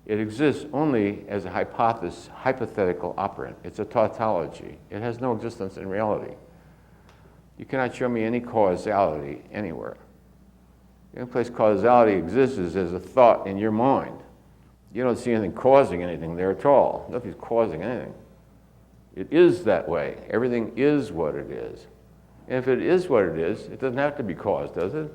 It exists only as a hypothetical operant. It's a tautology. It has no existence in reality. You cannot show me any causality anywhere. The only place causality exists is as a thought in your mind. You don't see anything causing anything there at all. Nothing's causing anything. It is that way. Everything is what it is. And if it is what it is, it doesn't have to be caused, does it?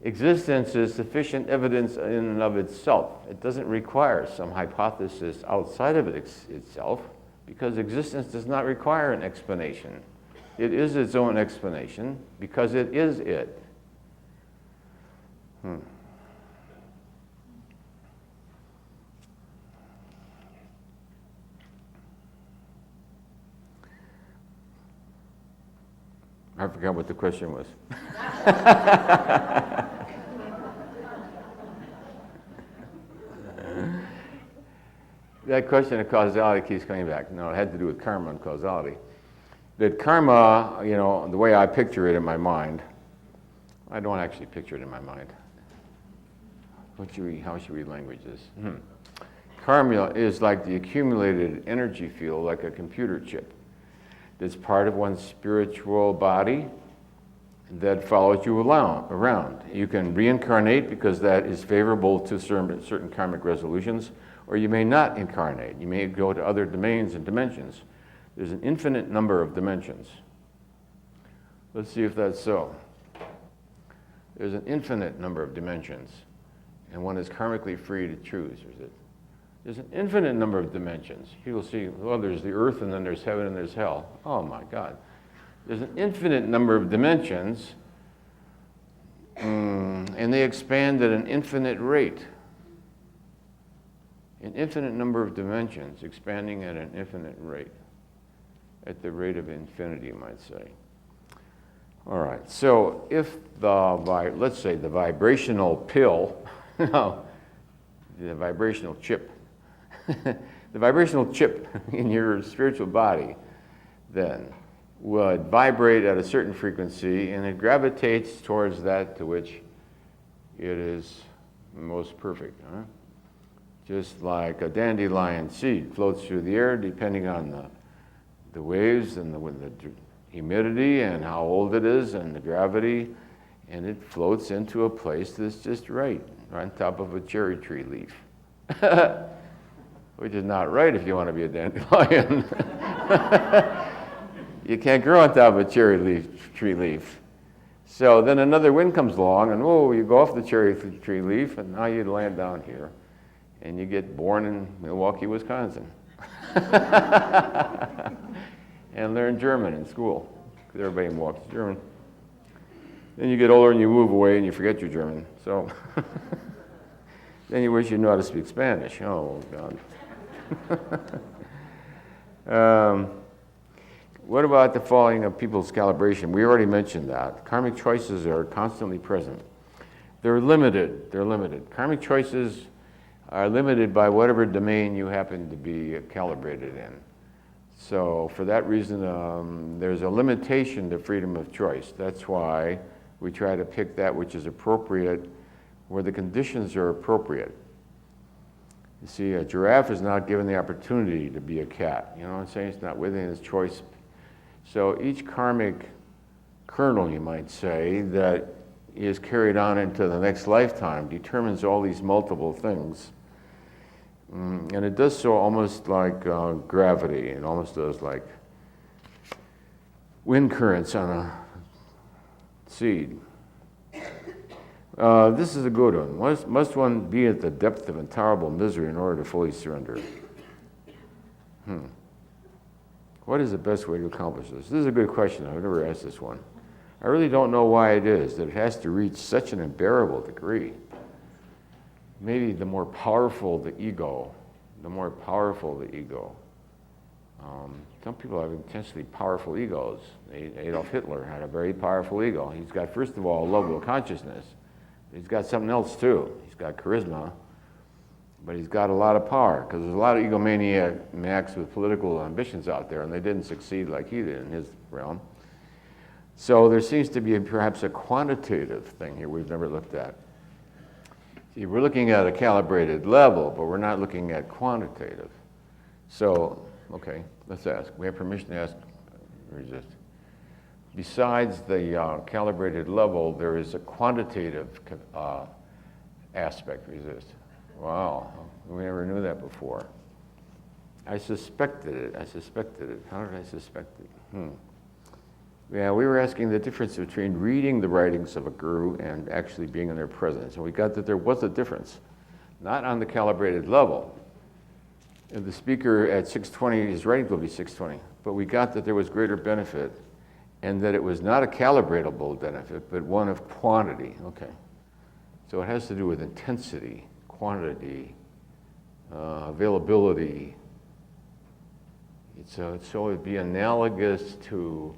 Existence is sufficient evidence in and of itself. It doesn't require some hypothesis outside of itself, because existence does not require an explanation. It is its own explanation because it is it. I forgot what the question was. That question of causality keeps coming back. No, it had to do with karma and causality. That karma, the way I picture it in my mind, I don't actually picture it in my mind. How should we language this? Karma is like the accumulated energy field, like a computer chip. That's part of one's spiritual body that follows you around. You can reincarnate because that is favorable to certain karmic resolutions, or you may not incarnate. You may go to other domains and dimensions. There's an infinite number of dimensions. Let's see if that's so. There's an infinite number of dimensions, and one is karmically free to choose. There's an infinite number of dimensions. People see, well, there's the earth, and then there's heaven, and there's hell. Oh my God. There's an infinite number of dimensions, and they expand at an infinite rate. An infinite number of dimensions expanding at an infinite rate. At the rate of infinity, you might say. All right, so if let's say the vibrational pill, no, the vibrational chip, the vibrational chip in your spiritual body then would vibrate at a certain frequency, and it gravitates towards that to which it is most perfect. Huh? Just like a dandelion seed floats through the air depending on the waves and the humidity and how old it is and the gravity, and it floats into a place that's just right on top of a cherry tree leaf. Which is not right if you want to be a dandelion. You can't grow on top of a tree leaf. So then another wind comes along, and you go off the cherry tree leaf, and now you land down here, and you get born in Milwaukee, Wisconsin. And learn German in school, because everybody in Milwaukee's German. Then you get older and you move away and you forget your German. So then you wish you knew how to speak Spanish. Oh, God. What about the falling of people's calibration? We already mentioned that. Karmic choices are constantly present. They're limited. Karmic choices are limited by whatever domain you happen to be calibrated in. So for that reason, there's a limitation to freedom of choice. That's why we try to pick that which is appropriate where the conditions are appropriate. You see, a giraffe is not given the opportunity to be a cat. You know what I'm saying? It's not within its choice. So each karmic kernel, you might say, that is carried on into the next lifetime determines all these multiple things. And it does so almost like gravity. It almost does like wind currents on a seed. This is a good one. Must one be at the depth of intolerable misery in order to fully surrender? What is the best way to accomplish this? This is a good question. I've never asked this one. I really don't know why it is that it has to reach such an unbearable degree. Maybe the more powerful the ego, some people have intensely powerful egos. Adolf Hitler had a very powerful ego. He's got, first of all, a level of consciousness. He's got something else, too. He's got charisma, but he's got a lot of power, because there's a lot of egomaniacs with political ambitions out there, and they didn't succeed like he did in his realm. So there seems to be perhaps a quantitative thing here we've never looked at. See, we're looking at a calibrated level, but we're not looking at quantitative. So, okay, let's ask. We have permission to ask. Resist. besides the calibrated level, there is a quantitative aspect resist. Wow, we never knew that before. I suspected it. How did I suspect it? Yeah, we were asking the difference between reading the writings of a guru and actually being in their presence. And we got that there was a difference, not on the calibrated level. And the speaker at 620, his writing will be 620, but we got that there was greater benefit and that it was not a calibratable benefit, but one of quantity. Okay. So it has to do with intensity, quantity, availability. So it'd be analogous to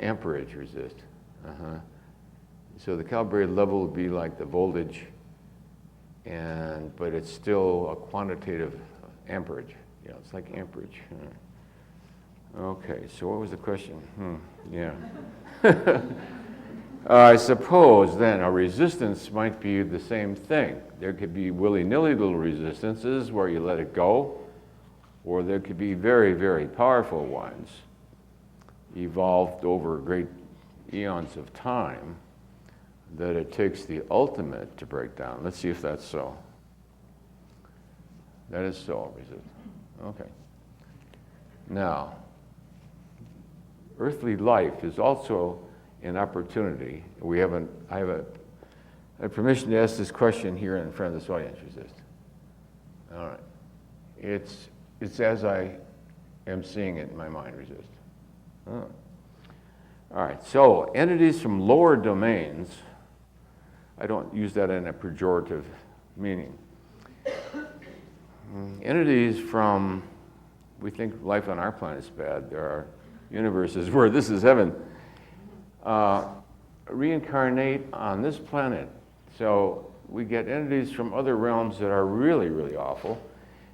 amperage resist. So the calibrated level would be like the voltage, but it's still a quantitative amperage. Yeah, it's like amperage. Okay, so what was the question? Yeah. I suppose then a resistance might be the same thing. There could be willy-nilly little resistances where you let it go, or there could be very, very powerful ones evolved over great eons of time that it takes the ultimate to break down. Let's see if that's so. That is so, resist. Okay. Now, earthly life is also an opportunity. I have permission to ask this question here in front of this audience, resist. All right. It's as I am seeing it in my mind, resist. Oh. All right, so entities from lower domains, I don't use that in a pejorative meaning. Entities from, we think life on our planet is bad. There are universes where this is heaven. Reincarnate on this planet. So we get entities from other realms that are really, really awful.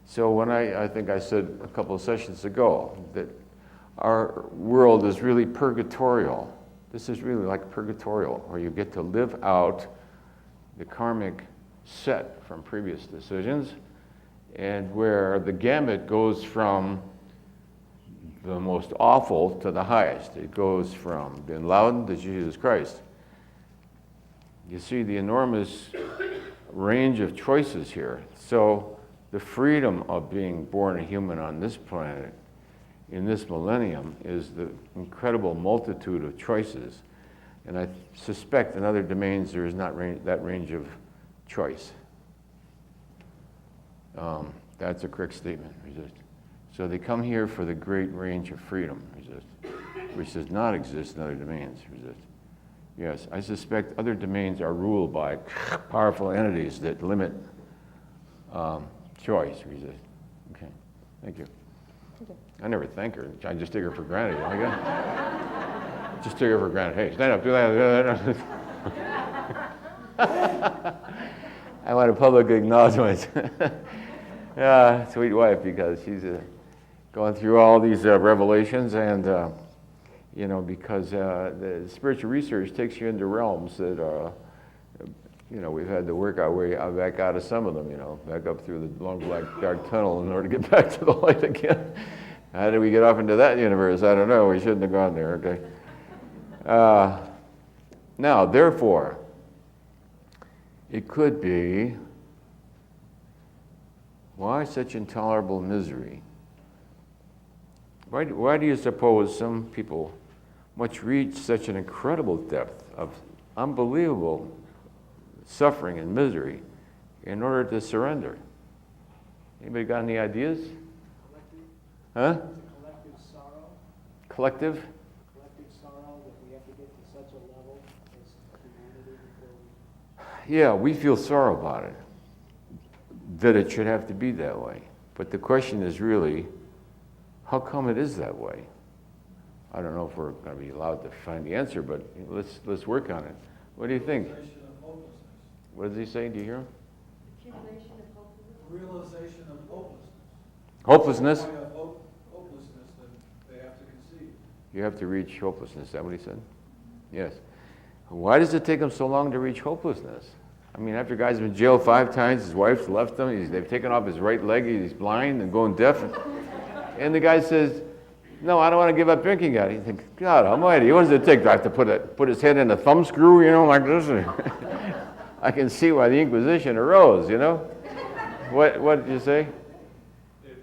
So when I think I said a couple of sessions ago that our world is really purgatorial. This is really like purgatorial, where you get to live out the karmic set from previous decisions, and where the gamut goes from the most awful to the highest. It goes from Bin Laden to Jesus Christ. You see the enormous range of choices here. So the freedom of being born a human on this planet in this millennium is the incredible multitude of choices. And I suspect in other domains there is not that range of choice. That's a correct statement, resist. So they come here for the great range of freedom, resist, which does not exist in other domains, resist. Yes, I suspect other domains are ruled by powerful entities that limit choice, resist. Okay, thank you. I never thank her. I just take her for granted. Just take her for granted. Hey, stand up, do that. I want a public acknowledgement. Sweet wife, because she's going through all these revelations, and because the spiritual research takes you into realms that we've had to work our way back out of some of them. Back up through the long black dark tunnel in order to get back to the light again. How did we get off into that universe? I don't know. We shouldn't have gone there. Okay. Now, therefore, it could be, why such intolerable misery? Why do you suppose some people must reach such an incredible depth of unbelievable suffering and misery in order to surrender? Anybody got any ideas? Huh? Collective sorrow. Collective? Collective sorrow that we have to get to such a level as humanity before we... Yeah, we feel sorrow about it, that it should have to be that way. But the question is really, how come it is that way? I don't know if we're going to be allowed to find the answer, but let's work on it. What do you think? What does he say? Do you hear him? Accumulation of hopelessness. Realization of hopelessness. Hopelessness? Point of hopelessness that they have to conceive. You have to reach hopelessness. Is that what he said? Yes. Why does it take him so long to reach hopelessness? I mean, after a guy's been in jail 5 times, his wife's left him, they've taken off his right leg, he's blind and going deaf. And the guy says, no, I don't want to give up drinking yet. He thinks, God almighty, what does it take? Do I have to put his head in a thumb screw, like this? I can see why the Inquisition arose, What did you say? If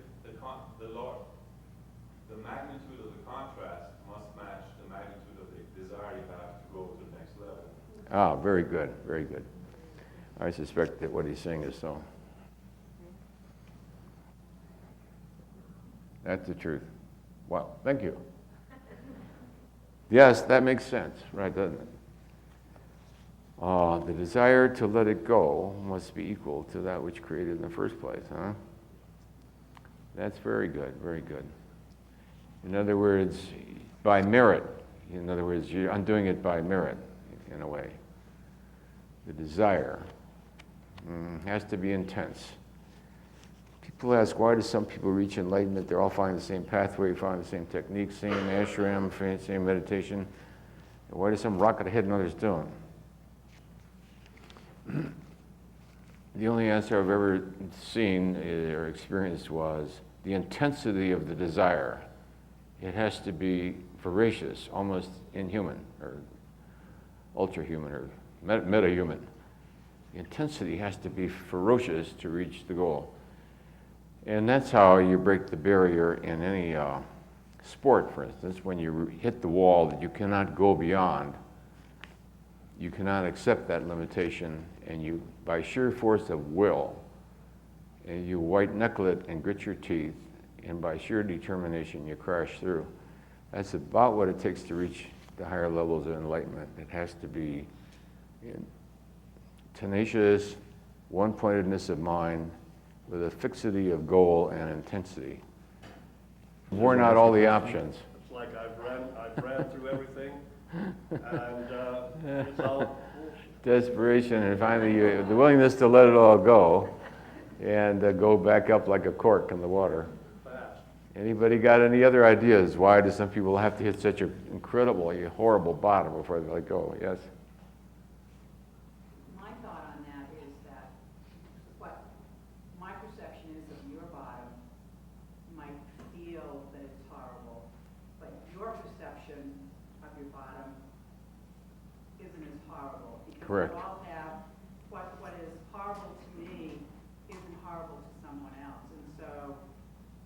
the magnitude of the contrast must match the magnitude of the desire you have to go to the next level. Ah, very good, very good. I suspect that what he's saying is so. That's the truth. Wow, thank you. Yes, that makes sense, right, doesn't it? The desire to let it go must be equal to that which created in the first place, huh? That's very good, very good. In other words, by merit. In other words, I'm doing it by merit, in a way. The desire has to be intense. People ask, why do some people reach enlightenment? They're all following the same pathway, following the same technique, same ashram, same meditation. Why do some rocket ahead and others don't? The only answer I've ever seen or experienced was the intensity of the desire. It has to be voracious, almost inhuman, or ultra-human, or meta-human. The intensity has to be ferocious to reach the goal. And that's how you break the barrier in any sport, for instance. When you hit the wall that you cannot go beyond, you cannot accept that limitation, and you, by sheer force of will, and you white-knuckle it and grit your teeth, and by sheer determination, you crash through. That's about what it takes to reach the higher levels of enlightenment. It has to be tenacious, one-pointedness of mind, with a fixity of goal and intensity. Worn out all the options. It's like I've ran through everything, and it's all bullshit. Desperation, and finally the willingness to let it all go and go back up like a cork in the water. Fast. Anybody got any other ideas? Why do some people have to hit such an incredibly horrible bottom before they let go? Yes? My thought on that is that what my perception is of your bottom might feel that it's horrible, but your perception of your bottom isn't as horrible. Because Correct. we all have, what is horrible to me isn't horrible to someone else. And so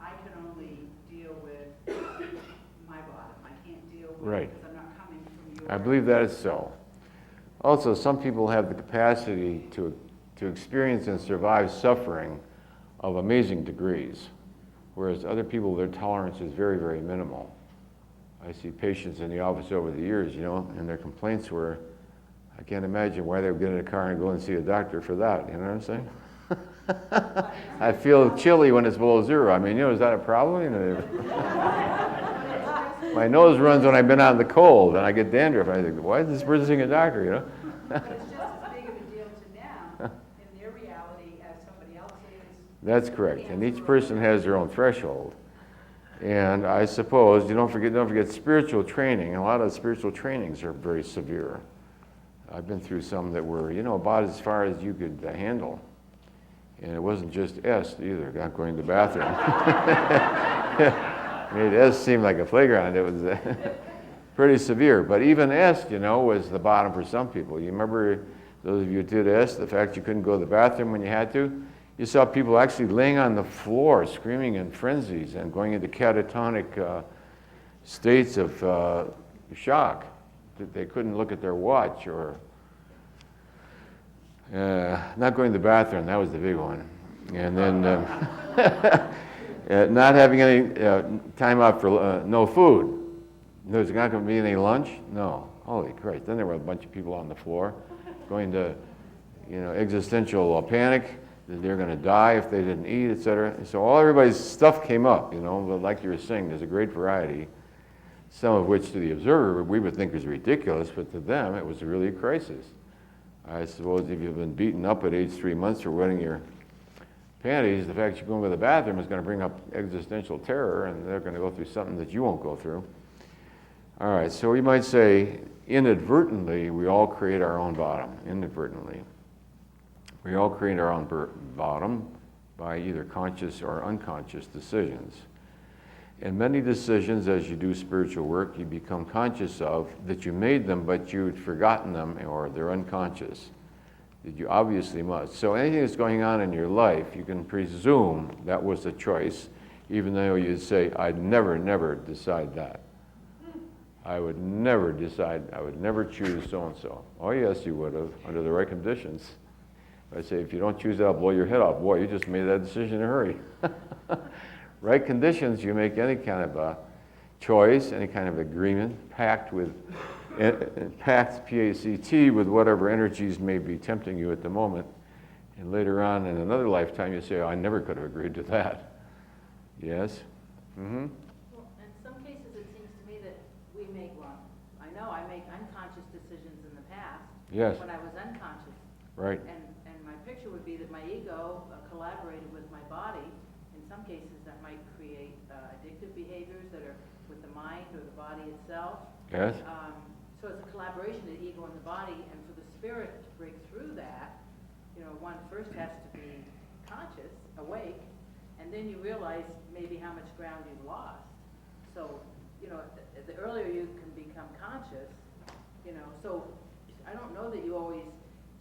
I can only deal with my bottom. I can't deal with Right. it because I'm not coming from yours. I believe that is so. Also, some people have the capacity to experience and survive suffering of amazing degrees, whereas other people, their tolerance is very, very minimal. I see patients in the office over the years, and their complaints were, I can't imagine why they would get in a car and go and see a doctor for that, you know what I'm saying? I feel chilly when it's below zero. I mean, is that a problem? My nose runs when I've been out in the cold, and I get dandruff. I think, why is this person seeing a doctor, But it's just as big of a deal to them in their reality as somebody else's. That's correct, and each person has their own threshold. And I suppose, don't forget spiritual training. A lot of spiritual trainings are very severe. I've been through some that were, about as far as you could handle. And it wasn't just S either, not going to the bathroom. Made S seem like a playground. It was pretty severe. But even S, was the bottom for some people. You remember, those of you who did S, the fact you couldn't go to the bathroom when you had to? You saw people actually laying on the floor, screaming in frenzies and going into catatonic states of shock. That they couldn't look at their watch or not going to the bathroom. That was the big one. And then not having any time out for no food. There's not going to be any lunch? No. Holy Christ. Then there were a bunch of people on the floor going to, existential panic. That they're going to die if they didn't eat, etc. And so everybody's stuff came up, but like you were saying, there's a great variety, some of which to the observer we would think is ridiculous, but to them it was really a crisis. I suppose if you've been beaten up at age 3 months for wetting your panties, the fact you're going to the bathroom is going to bring up existential terror, and they're going to go through something that you won't go through. All right, so we might say, inadvertently, we all create our own bottom, inadvertently. We all create our own bottom by either conscious or unconscious decisions. And many decisions, as you do spiritual work, you become conscious of that you made them, but you'd forgotten them, or they're unconscious. That you obviously must. So anything that's going on in your life, you can presume that was a choice, even though you'd say, I'd never decide that. I would never decide, I would never choose so-and-so. Oh yes, you would have, under the right conditions. I'd say, if you don't choose that, I'll blow your head off. Boy, you just made that decision in a hurry. Right conditions, you make any kind of a choice, any kind of agreement, pact, P-A-C-T, with whatever energies may be tempting you at the moment. And later on in another lifetime, you say, oh, I never could have agreed to that. Yes? Mm-hmm. Well, in some cases, it seems to me that we make, well, I know I make unconscious decisions in the past. Yes. When I was unconscious. Right. And my picture would be that my ego collaborated with my body. In some cases, that might create addictive behaviors that are with the mind or the body itself. Yes. So it's a collaboration of the ego and the body, and for the spirit to break through that, one first has to be conscious, awake, and then you realize maybe how much ground you've lost. So, the earlier you can become conscious, so I don't know that you always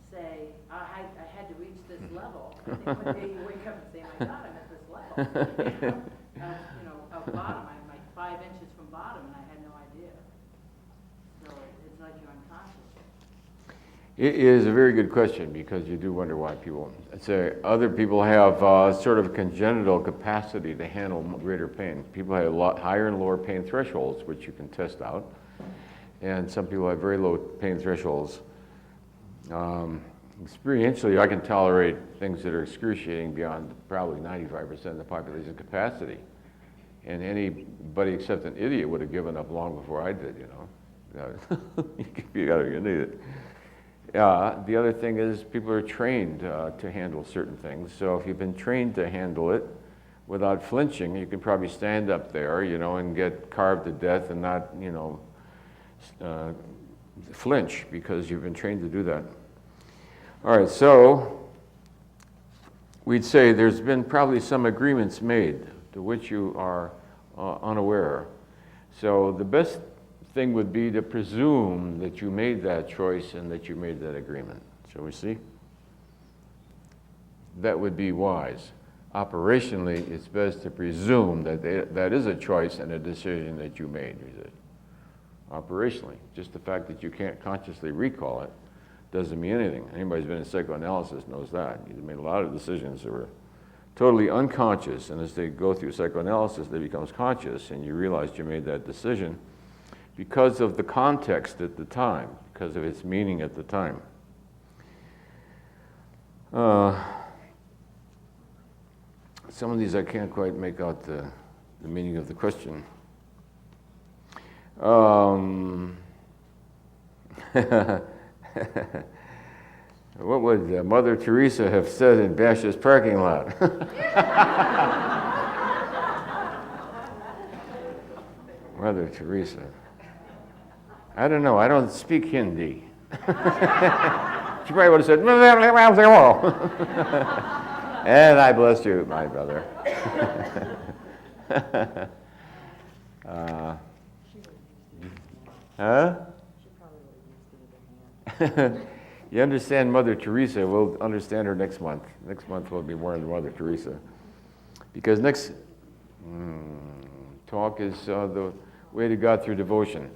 say, I had to reach this level. I think one day you wake up and say, my God, I'm at this level. Of bottom, I'm like 5 inches from bottom, and I had no idea. So it's like you're unconscious. It is a very good question, because you do wonder why people say other people have sort of congenital capacity to handle greater pain. People have a lot higher and lower pain thresholds, which you can test out. And some people have very low pain thresholds. Experientially, I can tolerate things that are excruciating beyond probably 95% of the population capacity. And anybody except an idiot would have given up long before I did, You got to need it. The other thing is people are trained to handle certain things. So if you've been trained to handle it without flinching, you can probably stand up there, and get carved to death and not, flinch, because you've been trained to do that. All right, so we'd say there's been probably some agreements made to which you are unaware. So the best thing would be to presume that you made that choice and that you made that agreement. Shall we see? That would be wise. Operationally, it's best to presume that that is a choice and a decision that you made. Operationally, just the fact that you can't consciously recall it doesn't mean anything. Anybody who's been in psychoanalysis knows that. You've made a lot of decisions that were totally unconscious, and as they go through psychoanalysis, they become conscious, and you realize you made that decision because of the context at the time, because of its meaning at the time. Some of these I can't quite make out the meaning of the question. What would Mother Teresa have said in Bash's parking lot? Mother Teresa. I don't know. I don't speak Hindi. She probably would have said, and I bless you, my brother. Huh? You understand Mother Teresa, we'll understand her next month. Next month will be more on Mother Teresa. Because next talk is the way to God through devotion,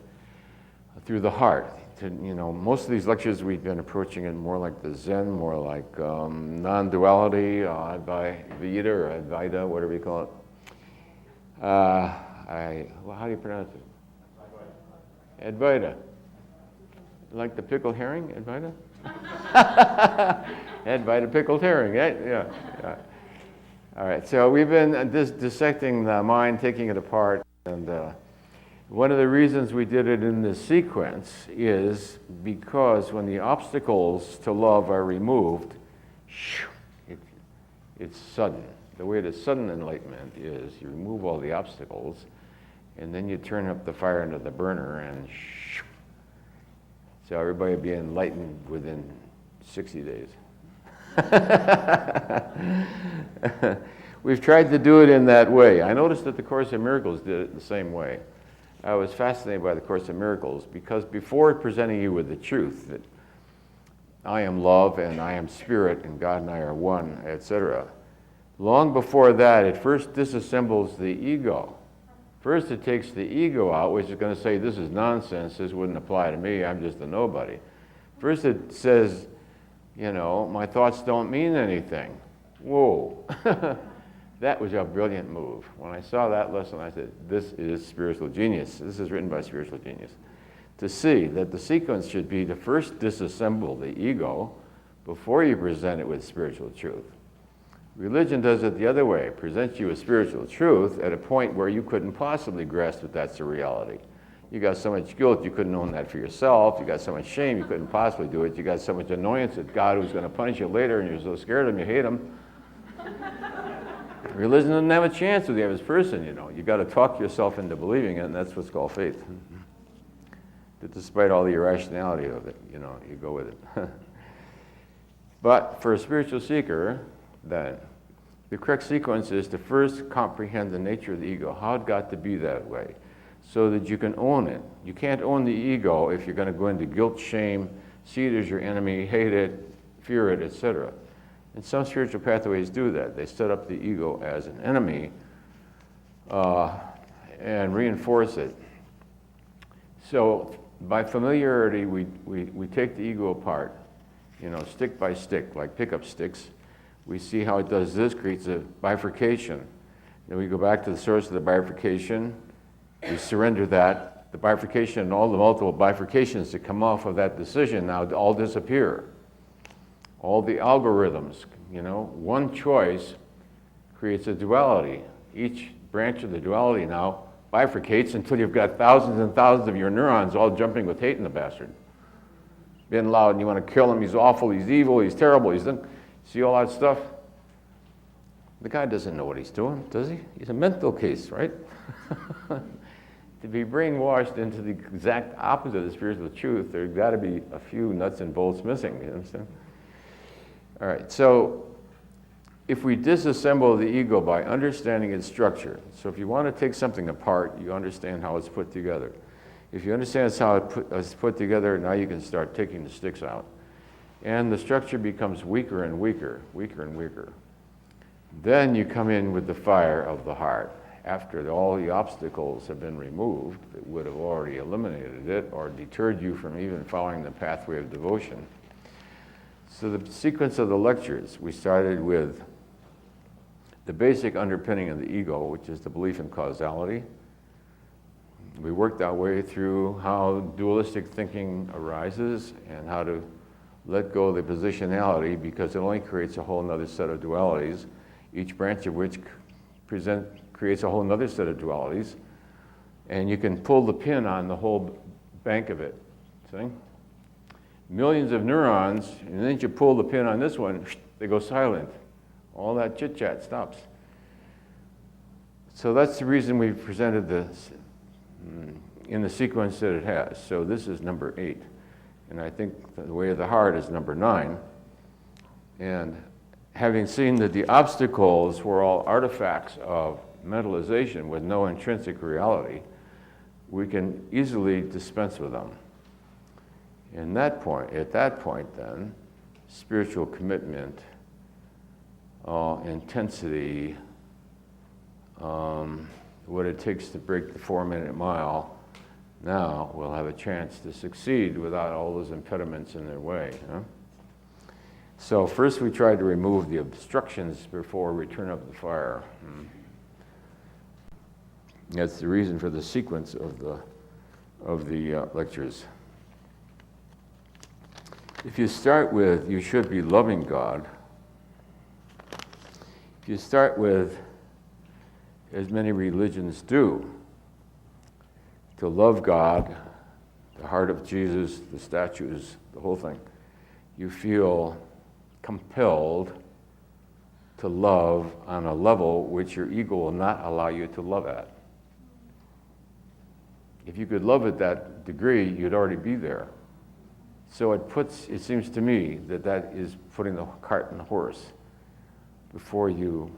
through the heart. Most of these lectures we've been approaching it more like the Zen, more like non-duality, Advaita or Advaita, whatever you call it. How do you pronounce it? Advaita. Like the pickled herring, Advaita? Advaita pickled herring, yeah. All right, so we've been dissecting the mind, taking it apart, and one of the reasons we did it in this sequence is because when the obstacles to love are removed, it's sudden. The way to sudden enlightenment is you remove all the obstacles, and then you turn up the fire into the burner, and so everybody will be enlightened within 60 days. We've tried to do it in that way. I noticed that the Course in Miracles did it the same way. I was fascinated by the Course in Miracles because before presenting you with the truth that I am love and I am spirit and God and I are one, etc., long before that, it first disassembles the ego. First, it takes the ego out, which is going to say, this is nonsense, this wouldn't apply to me, I'm just a nobody. First, it says, you know, my thoughts don't mean anything. Whoa. That was a brilliant move. When I saw that lesson, I said, this is spiritual genius. This is written by spiritual genius. To see that the sequence should be to first disassemble the ego before you present it with spiritual truth. Religion does it the other way, presents you with spiritual truth at a point where you couldn't possibly grasp that that's the reality. You got so much guilt, you couldn't own that for yourself. You got so much shame, you couldn't possibly do it. You got so much annoyance at God who's going to punish you later, and you're so scared of him, you hate him. Religion doesn't have a chance with the average person, you know. You got to talk yourself into believing it, and that's what's called faith. That despite all the irrationality of it, you know, you go with it. But for a spiritual seeker, then, the correct sequence is to first comprehend the nature of the ego, how it got to be that way, so that you can own it. You can't own the ego if you're going to go into guilt, shame, see it as your enemy, hate it, fear it, etc. And some spiritual pathways do that. They set up the ego as an enemy and reinforce it. So by familiarity, we take the ego apart, you know, stick by stick, like pickup sticks. We see how it does this, creates a bifurcation. Then we go back to the source of the bifurcation. We surrender that. The bifurcation and all the multiple bifurcations that come off of that decision now all disappear. All the algorithms, you know, one choice creates a duality. Each branch of the duality now bifurcates until you've got thousands and thousands of your neurons all jumping with hate in the bastard. Being loud, and you want to kill him, he's awful, he's evil, he's terrible, he's done. See all that stuff? The guy doesn't know what he's doing, does he? He's a mental case, right? To be brainwashed into the exact opposite of the spiritual truth, there's got to be a few nuts and bolts missing, you understand? All right, so if we disassemble the ego by understanding its structure, so if you want to take something apart, you understand how it's put together. If you understand how it's put together, now you can start taking the sticks out. And the structure becomes weaker and weaker, weaker and weaker. Then you come in with the fire of the heart. After all the obstacles have been removed that would have already eliminated it or deterred you from even following the pathway of devotion. So the sequence of the lectures, we started with the basic underpinning of the ego, which is the belief in causality. We worked our way through how dualistic thinking arises and how to let go of the positionality, because it only creates a whole other set of dualities, each branch of which creates a whole other set of dualities, and you can pull the pin on the whole bank of it. See? Millions of neurons, and then you pull the pin on this one, they go silent. All that chit-chat stops. So that's the reason we presented this in the sequence that it has. So this is number 8. And I think the way of the heart is number 9. And having seen that the obstacles were all artifacts of mentalization with no intrinsic reality, we can easily dispense with them. At that point then, spiritual commitment, intensity, what it takes to break the 4-minute mile, now we'll have a chance to succeed without all those impediments in their way. Huh? So first we tried to remove the obstructions before we turn up the fire. That's the reason for the sequence of the lectures. If you start with, you should be loving God. If you start with, as many religions do, to love God, the heart of Jesus, the statues, the whole thing, you feel compelled to love on a level which your ego will not allow you to love at. If you could love at that degree, you'd already be there. So it seems to me that is putting the cart and the horse before you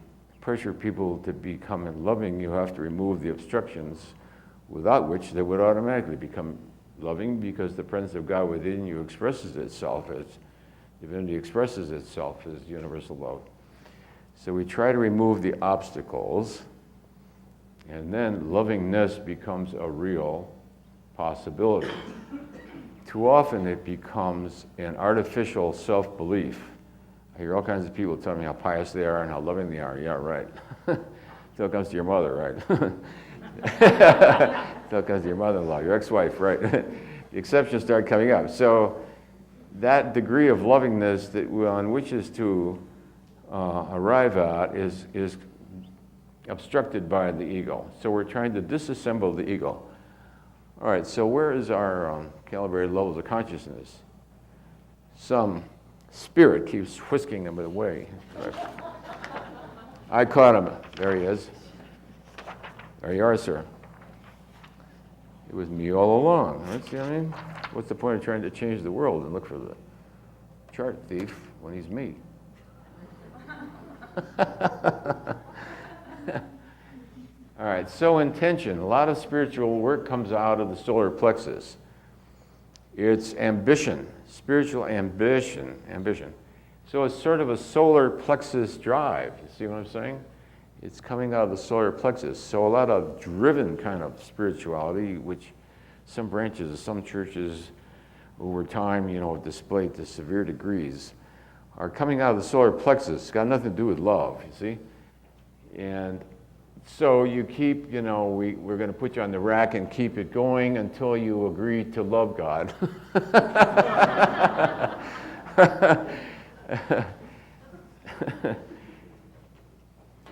pressure people to become loving, you have to remove the obstructions, without which they would automatically become loving, because the presence of God within you expresses itself as divinity expresses itself as universal love. So we try to remove the obstacles, and then lovingness becomes a real possibility. Too often it becomes an artificial self-belief. I hear all kinds of people tell me how pious they are and how loving they are. Yeah, right. Until it comes to your mother, right? Until it comes to your mother-in-law, your ex-wife, right? The exceptions start coming up. So that degree of lovingness that one wishes to arrive at is obstructed by the ego. So we're trying to disassemble the ego. All right, so where is our calibrated levels of consciousness? Some spirit keeps whisking them away. Right. I caught him. There he is. There you are, sir. It was me all along. Right? See what I mean? What's the point of trying to change the world and look for the chart thief when he's me? All right, so intention. A lot of spiritual work comes out of the solar plexus. It's ambition, spiritual ambition. So it's sort of a solar plexus drive. You see what I'm saying? It's coming out of the solar plexus. So a lot of driven kind of spirituality, which some branches of some churches over time, have displayed to severe degrees, are coming out of the solar plexus. It's got nothing to do with love, you see? And so you keep, we're going to put you on the rack and keep it going until you agree to love God.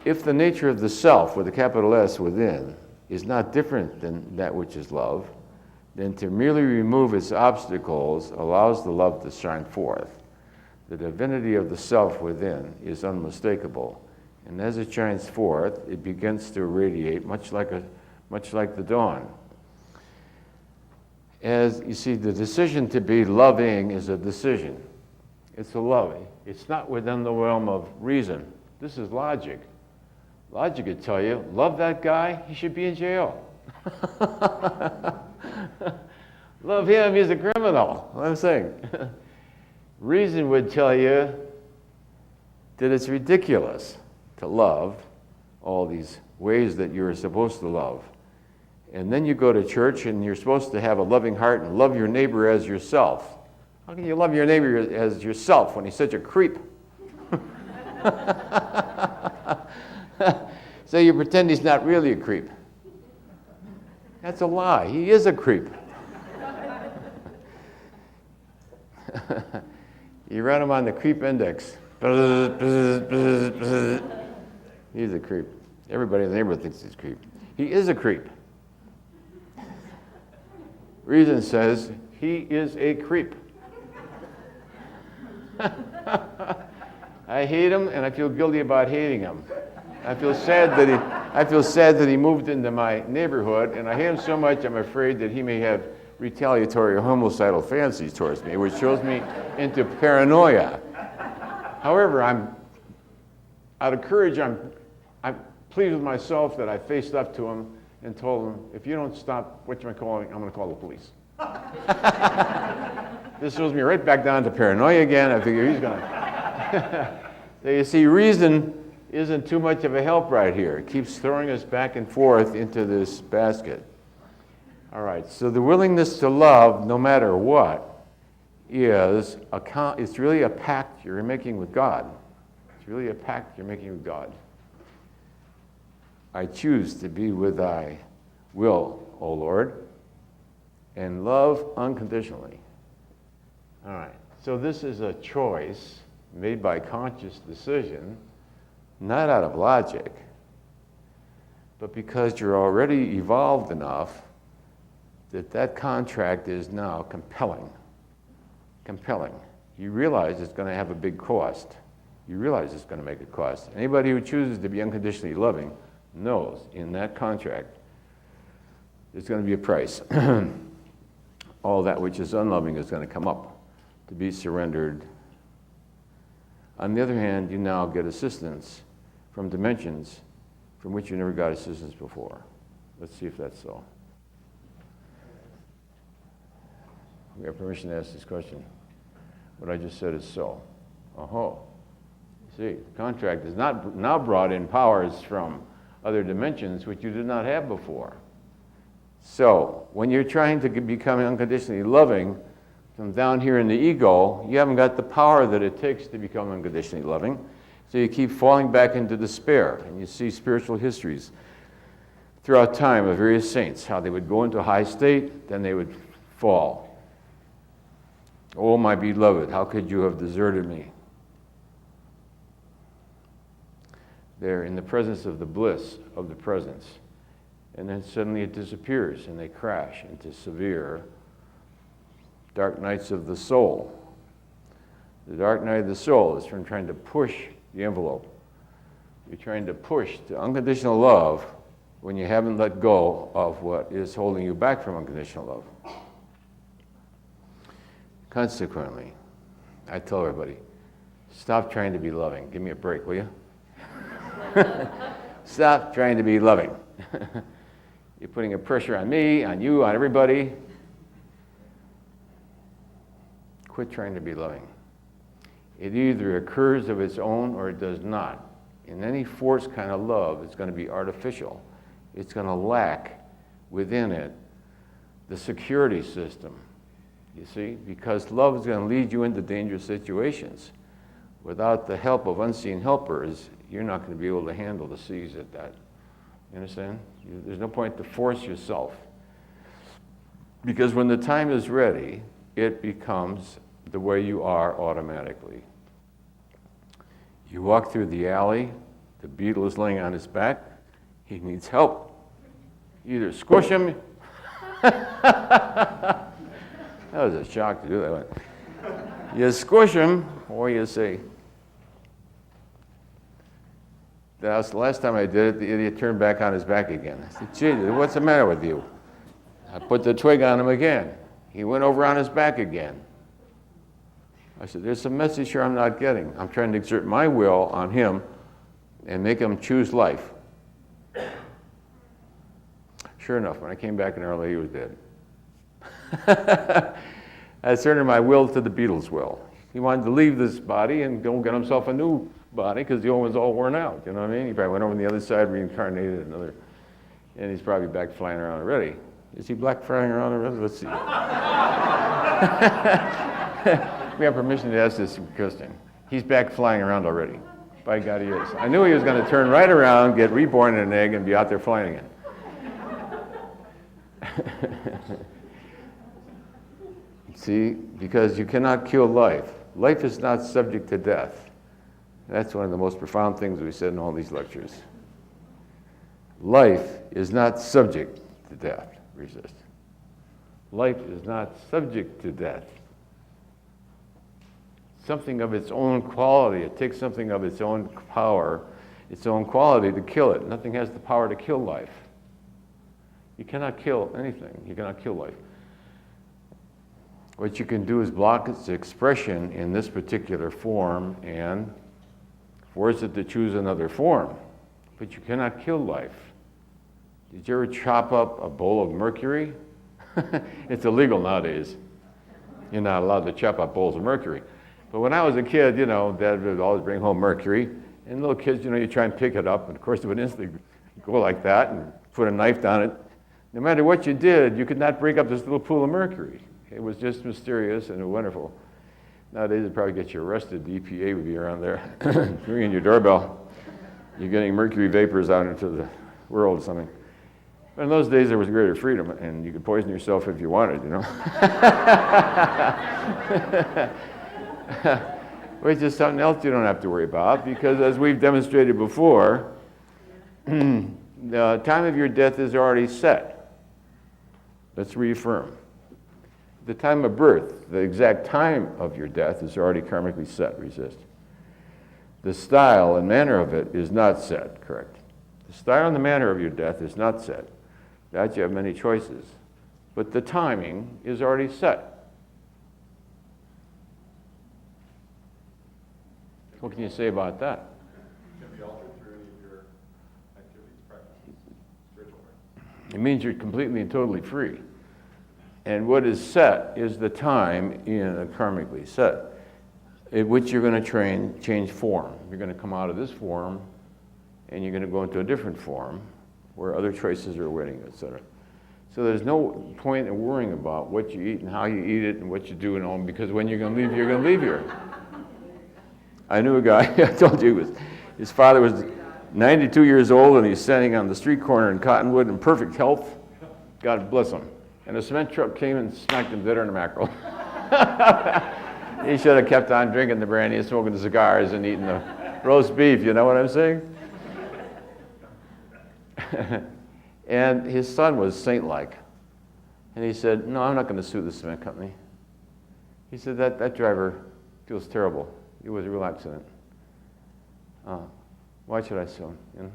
If the nature of the self, with a capital S within, is not different than that which is love, then to merely remove its obstacles allows the love to shine forth. The divinity of the self within is unmistakable, and as it shines forth, it begins to irradiate much like the dawn. As you see, the decision to be loving is a decision. It's a loving. It's not within the realm of reason. This is logic. Logic would tell you, love that guy, he should be in jail. Love him, he's a criminal. What I'm saying. Reason would tell you that it's ridiculous to love all these ways that you're supposed to love. And then you go to church and you're supposed to have a loving heart and love your neighbor as yourself. How can you love your neighbor as yourself when he's such a creep? So you pretend he's not really a creep. That's a lie. He is a creep. You run him on the creep index. He's a creep. Everybody in the neighborhood thinks he's a creep. He is a creep. Reason says he is a creep. I hate him, and I feel guilty about hating him. I feel sad that he moved into my neighborhood, and I hate him so much I'm afraid that he may have retaliatory or homicidal fancies towards me, which throws me into paranoia. However, out of courage, I'm pleased with myself that I faced up to him and told him, if you don't stop what you're calling, I'm going to call the police. This throws me right back down to paranoia again. I figure he's going to. So you see, reason isn't too much of a help right here. It keeps throwing us back and forth into this basket. All right, so the willingness to love, no matter what, it's really a pact you're making with God. It's really a pact you're making with God. I choose to be with thy will, O Lord, and love unconditionally. All right, so this is a choice made by conscious decision, not out of logic, but because you're already evolved enough that contract is now compelling. Compelling. You realize it's going to have a big cost. You realize it's going to make a cost. Anybody who chooses to be unconditionally loving knows in that contract there's going to be a price. All that which is unloving is going to come up to be surrendered. On the other hand, you now get assistance from dimensions from which you never got assistance before. Let's see if that's so. We have permission to ask this question. What I just said is so. Oh, see, the contract has not now brought in powers from other dimensions which you did not have before. So, when you're trying to become unconditionally loving from down here in the ego, you haven't got the power that it takes to become unconditionally loving. So you keep falling back into despair. And you see spiritual histories throughout time of various saints, how they would go into a high state, then they would fall. Oh, my beloved, how could you have deserted me? They're in the presence of the bliss of the presence. And then suddenly it disappears and they crash into severe dark nights of the soul. The dark night of the soul is from trying to push the envelope. You're trying to push to unconditional love when you haven't let go of what is holding you back from unconditional love. Consequently, I tell everybody, stop trying to be loving. Give me a break, will you? Stop trying to be loving. You're putting a pressure on me, on you, on everybody. Quit trying to be loving. It either occurs of its own or it does not. In any forced kind of love, it's going to be artificial. It's going to lack within it the security system. You see? Because love is going to lead you into dangerous situations. Without the help of unseen helpers, you're not going to be able to handle the seas at that. You understand? There's no point to force yourself. Because when the time is ready, it becomes the way you are automatically. You walk through the alley, the beetle is laying on his back, he needs help. You either squish him. That was a shock to do that one. You squish him, or you say, that was the last time I did it, the idiot turned back on his back again. I said, gee, what's the matter with you? I put the twig on him again. He went over on his back again. I said, there's some message here I'm not getting. I'm trying to exert my will on him and make him choose life. Sure enough, when I came back an hour later, he was dead. I surrendered my will to the beetle's will. He wanted to leave this body and go get himself a new body because the old one's all worn out. You know what I mean? He probably went over on the other side, reincarnated another, and he's probably back flying around already. Is he black flying around already? Let's see. We have permission to ask this question. He's back flying around already. By God, he is. I knew he was going to turn right around, get reborn in an egg, and be out there flying again. See, because you cannot kill life. Life is not subject to death. That's one of the most profound things we said in all these lectures. Life is not subject to death. Resist. Life is not subject to death. Something of its own quality. It takes something of its own power, its own quality to kill it. Nothing has the power to kill life. You cannot kill anything. You cannot kill life. What you can do is block its expression in this particular form and force it to choose another form. But you cannot kill life. Did you ever chop up a bowl of mercury? It's illegal nowadays. You're not allowed to chop up bowls of mercury. But when I was a kid, you know, Dad would always bring home mercury. And little kids, you know, you try and pick it up. And of course, it would instantly go like that and put a knife down it. No matter what you did, you could not break up this little pool of mercury. It was just mysterious and wonderful. Nowadays, it'd probably get you arrested. The EPA would be around there ringing your doorbell. You're getting mercury vapors out into the world or something. But in those days, there was greater freedom, and you could poison yourself if you wanted, you know. Which is something else you don't have to worry about, because as we've demonstrated before, the time of your death is already set. Let's reaffirm. The time of birth, the exact time of your death is already karmically set. Resist. The style and manner of it is not set, correct? The style and the manner of your death is not set. That you have many choices. But the timing is already set. What can you say about that? Can be altered through any It means you're completely and totally free. And what is set is the time karmically set, in which you're going to change form. You're going to come out of this form, and you're going to go into a different form, where other choices are waiting, etc. So there's no point in worrying about what you eat and how you eat it and what you do and all, because when you're going to leave, you're going to leave here. I knew a guy, I told you, his father was 92 years old, and he's standing on the street corner in Cottonwood in perfect health. God bless him. And a cement truck came and smacked him dead on the mackerel. He should have kept on drinking the brandy and smoking the cigars and eating the roast beef, you know what I'm saying? And his son was saint-like. And he said, no, I'm not going to sue the cement company. He said, that driver feels terrible. It was a real accident. Why should I sue him? You know?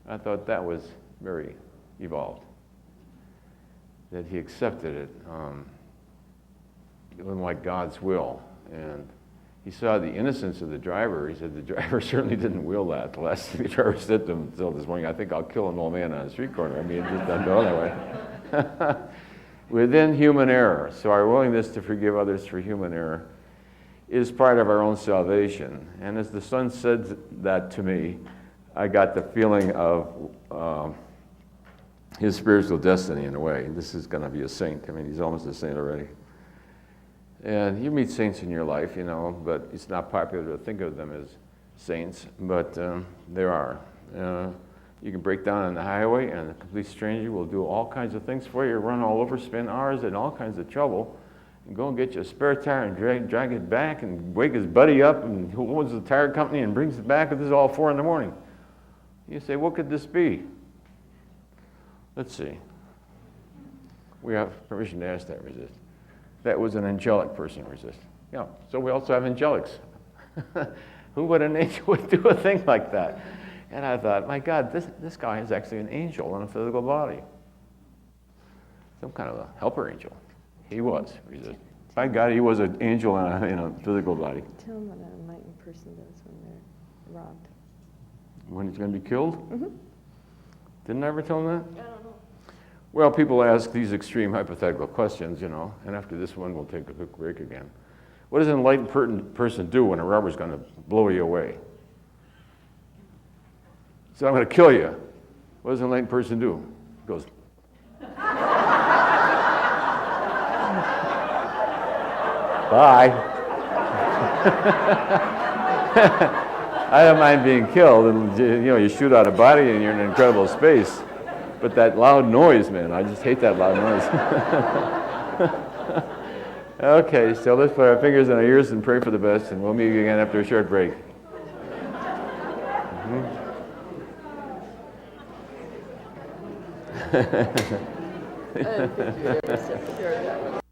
I thought that was very evolved, that he accepted it like God's will. And he saw the innocence of the driver. He said, the driver certainly didn't will that. The last thing the driver said to himself this morning, I think I'll kill an old man on a street corner. I mean, it just doesn't go that way. Within human error. So our willingness to forgive others for human error is part of our own salvation. And as the son said that to me, I got the feeling of his spiritual destiny in a way. This is going to be a saint. I mean, he's almost a saint already. And you meet saints in your life, you know, but it's not popular to think of them as saints, but there are. You can break down on the highway, and a complete stranger will do all kinds of things for you, run all over, spend hours in all kinds of trouble, and go and get you a spare tire and drag it back and wake his buddy up, and who owns the tire company and brings it back, and this is all 4 in the morning. You say, what could this be? Let's see. We have permission to ask that, resist. That was an angelic person, resist. Yeah, so we also have angelics. Who would an angel would do a thing like that? And I thought, my God, this guy is actually an angel in a physical body. Some kind of a helper angel. He was, resist. My God, he was an angel in a physical body. Tell them what an enlightened person does when they're robbed. When he's going to be killed? Mm-hmm. Didn't I ever tell him that? I don't know. Well, people ask these extreme hypothetical questions, you know, and after this one, we'll take a quick break again. What does an enlightened person do when a robber's going to blow you away? So I'm going to kill you. What does an enlightened person do? He goes, bye. I don't mind being killed, and you know, you shoot out a body and you're in an incredible space. But that loud noise, man, I just hate that loud noise. Okay, so let's put our fingers in our ears and pray for the best, and we'll meet again after a short break. I didn't think you'd ever share that one.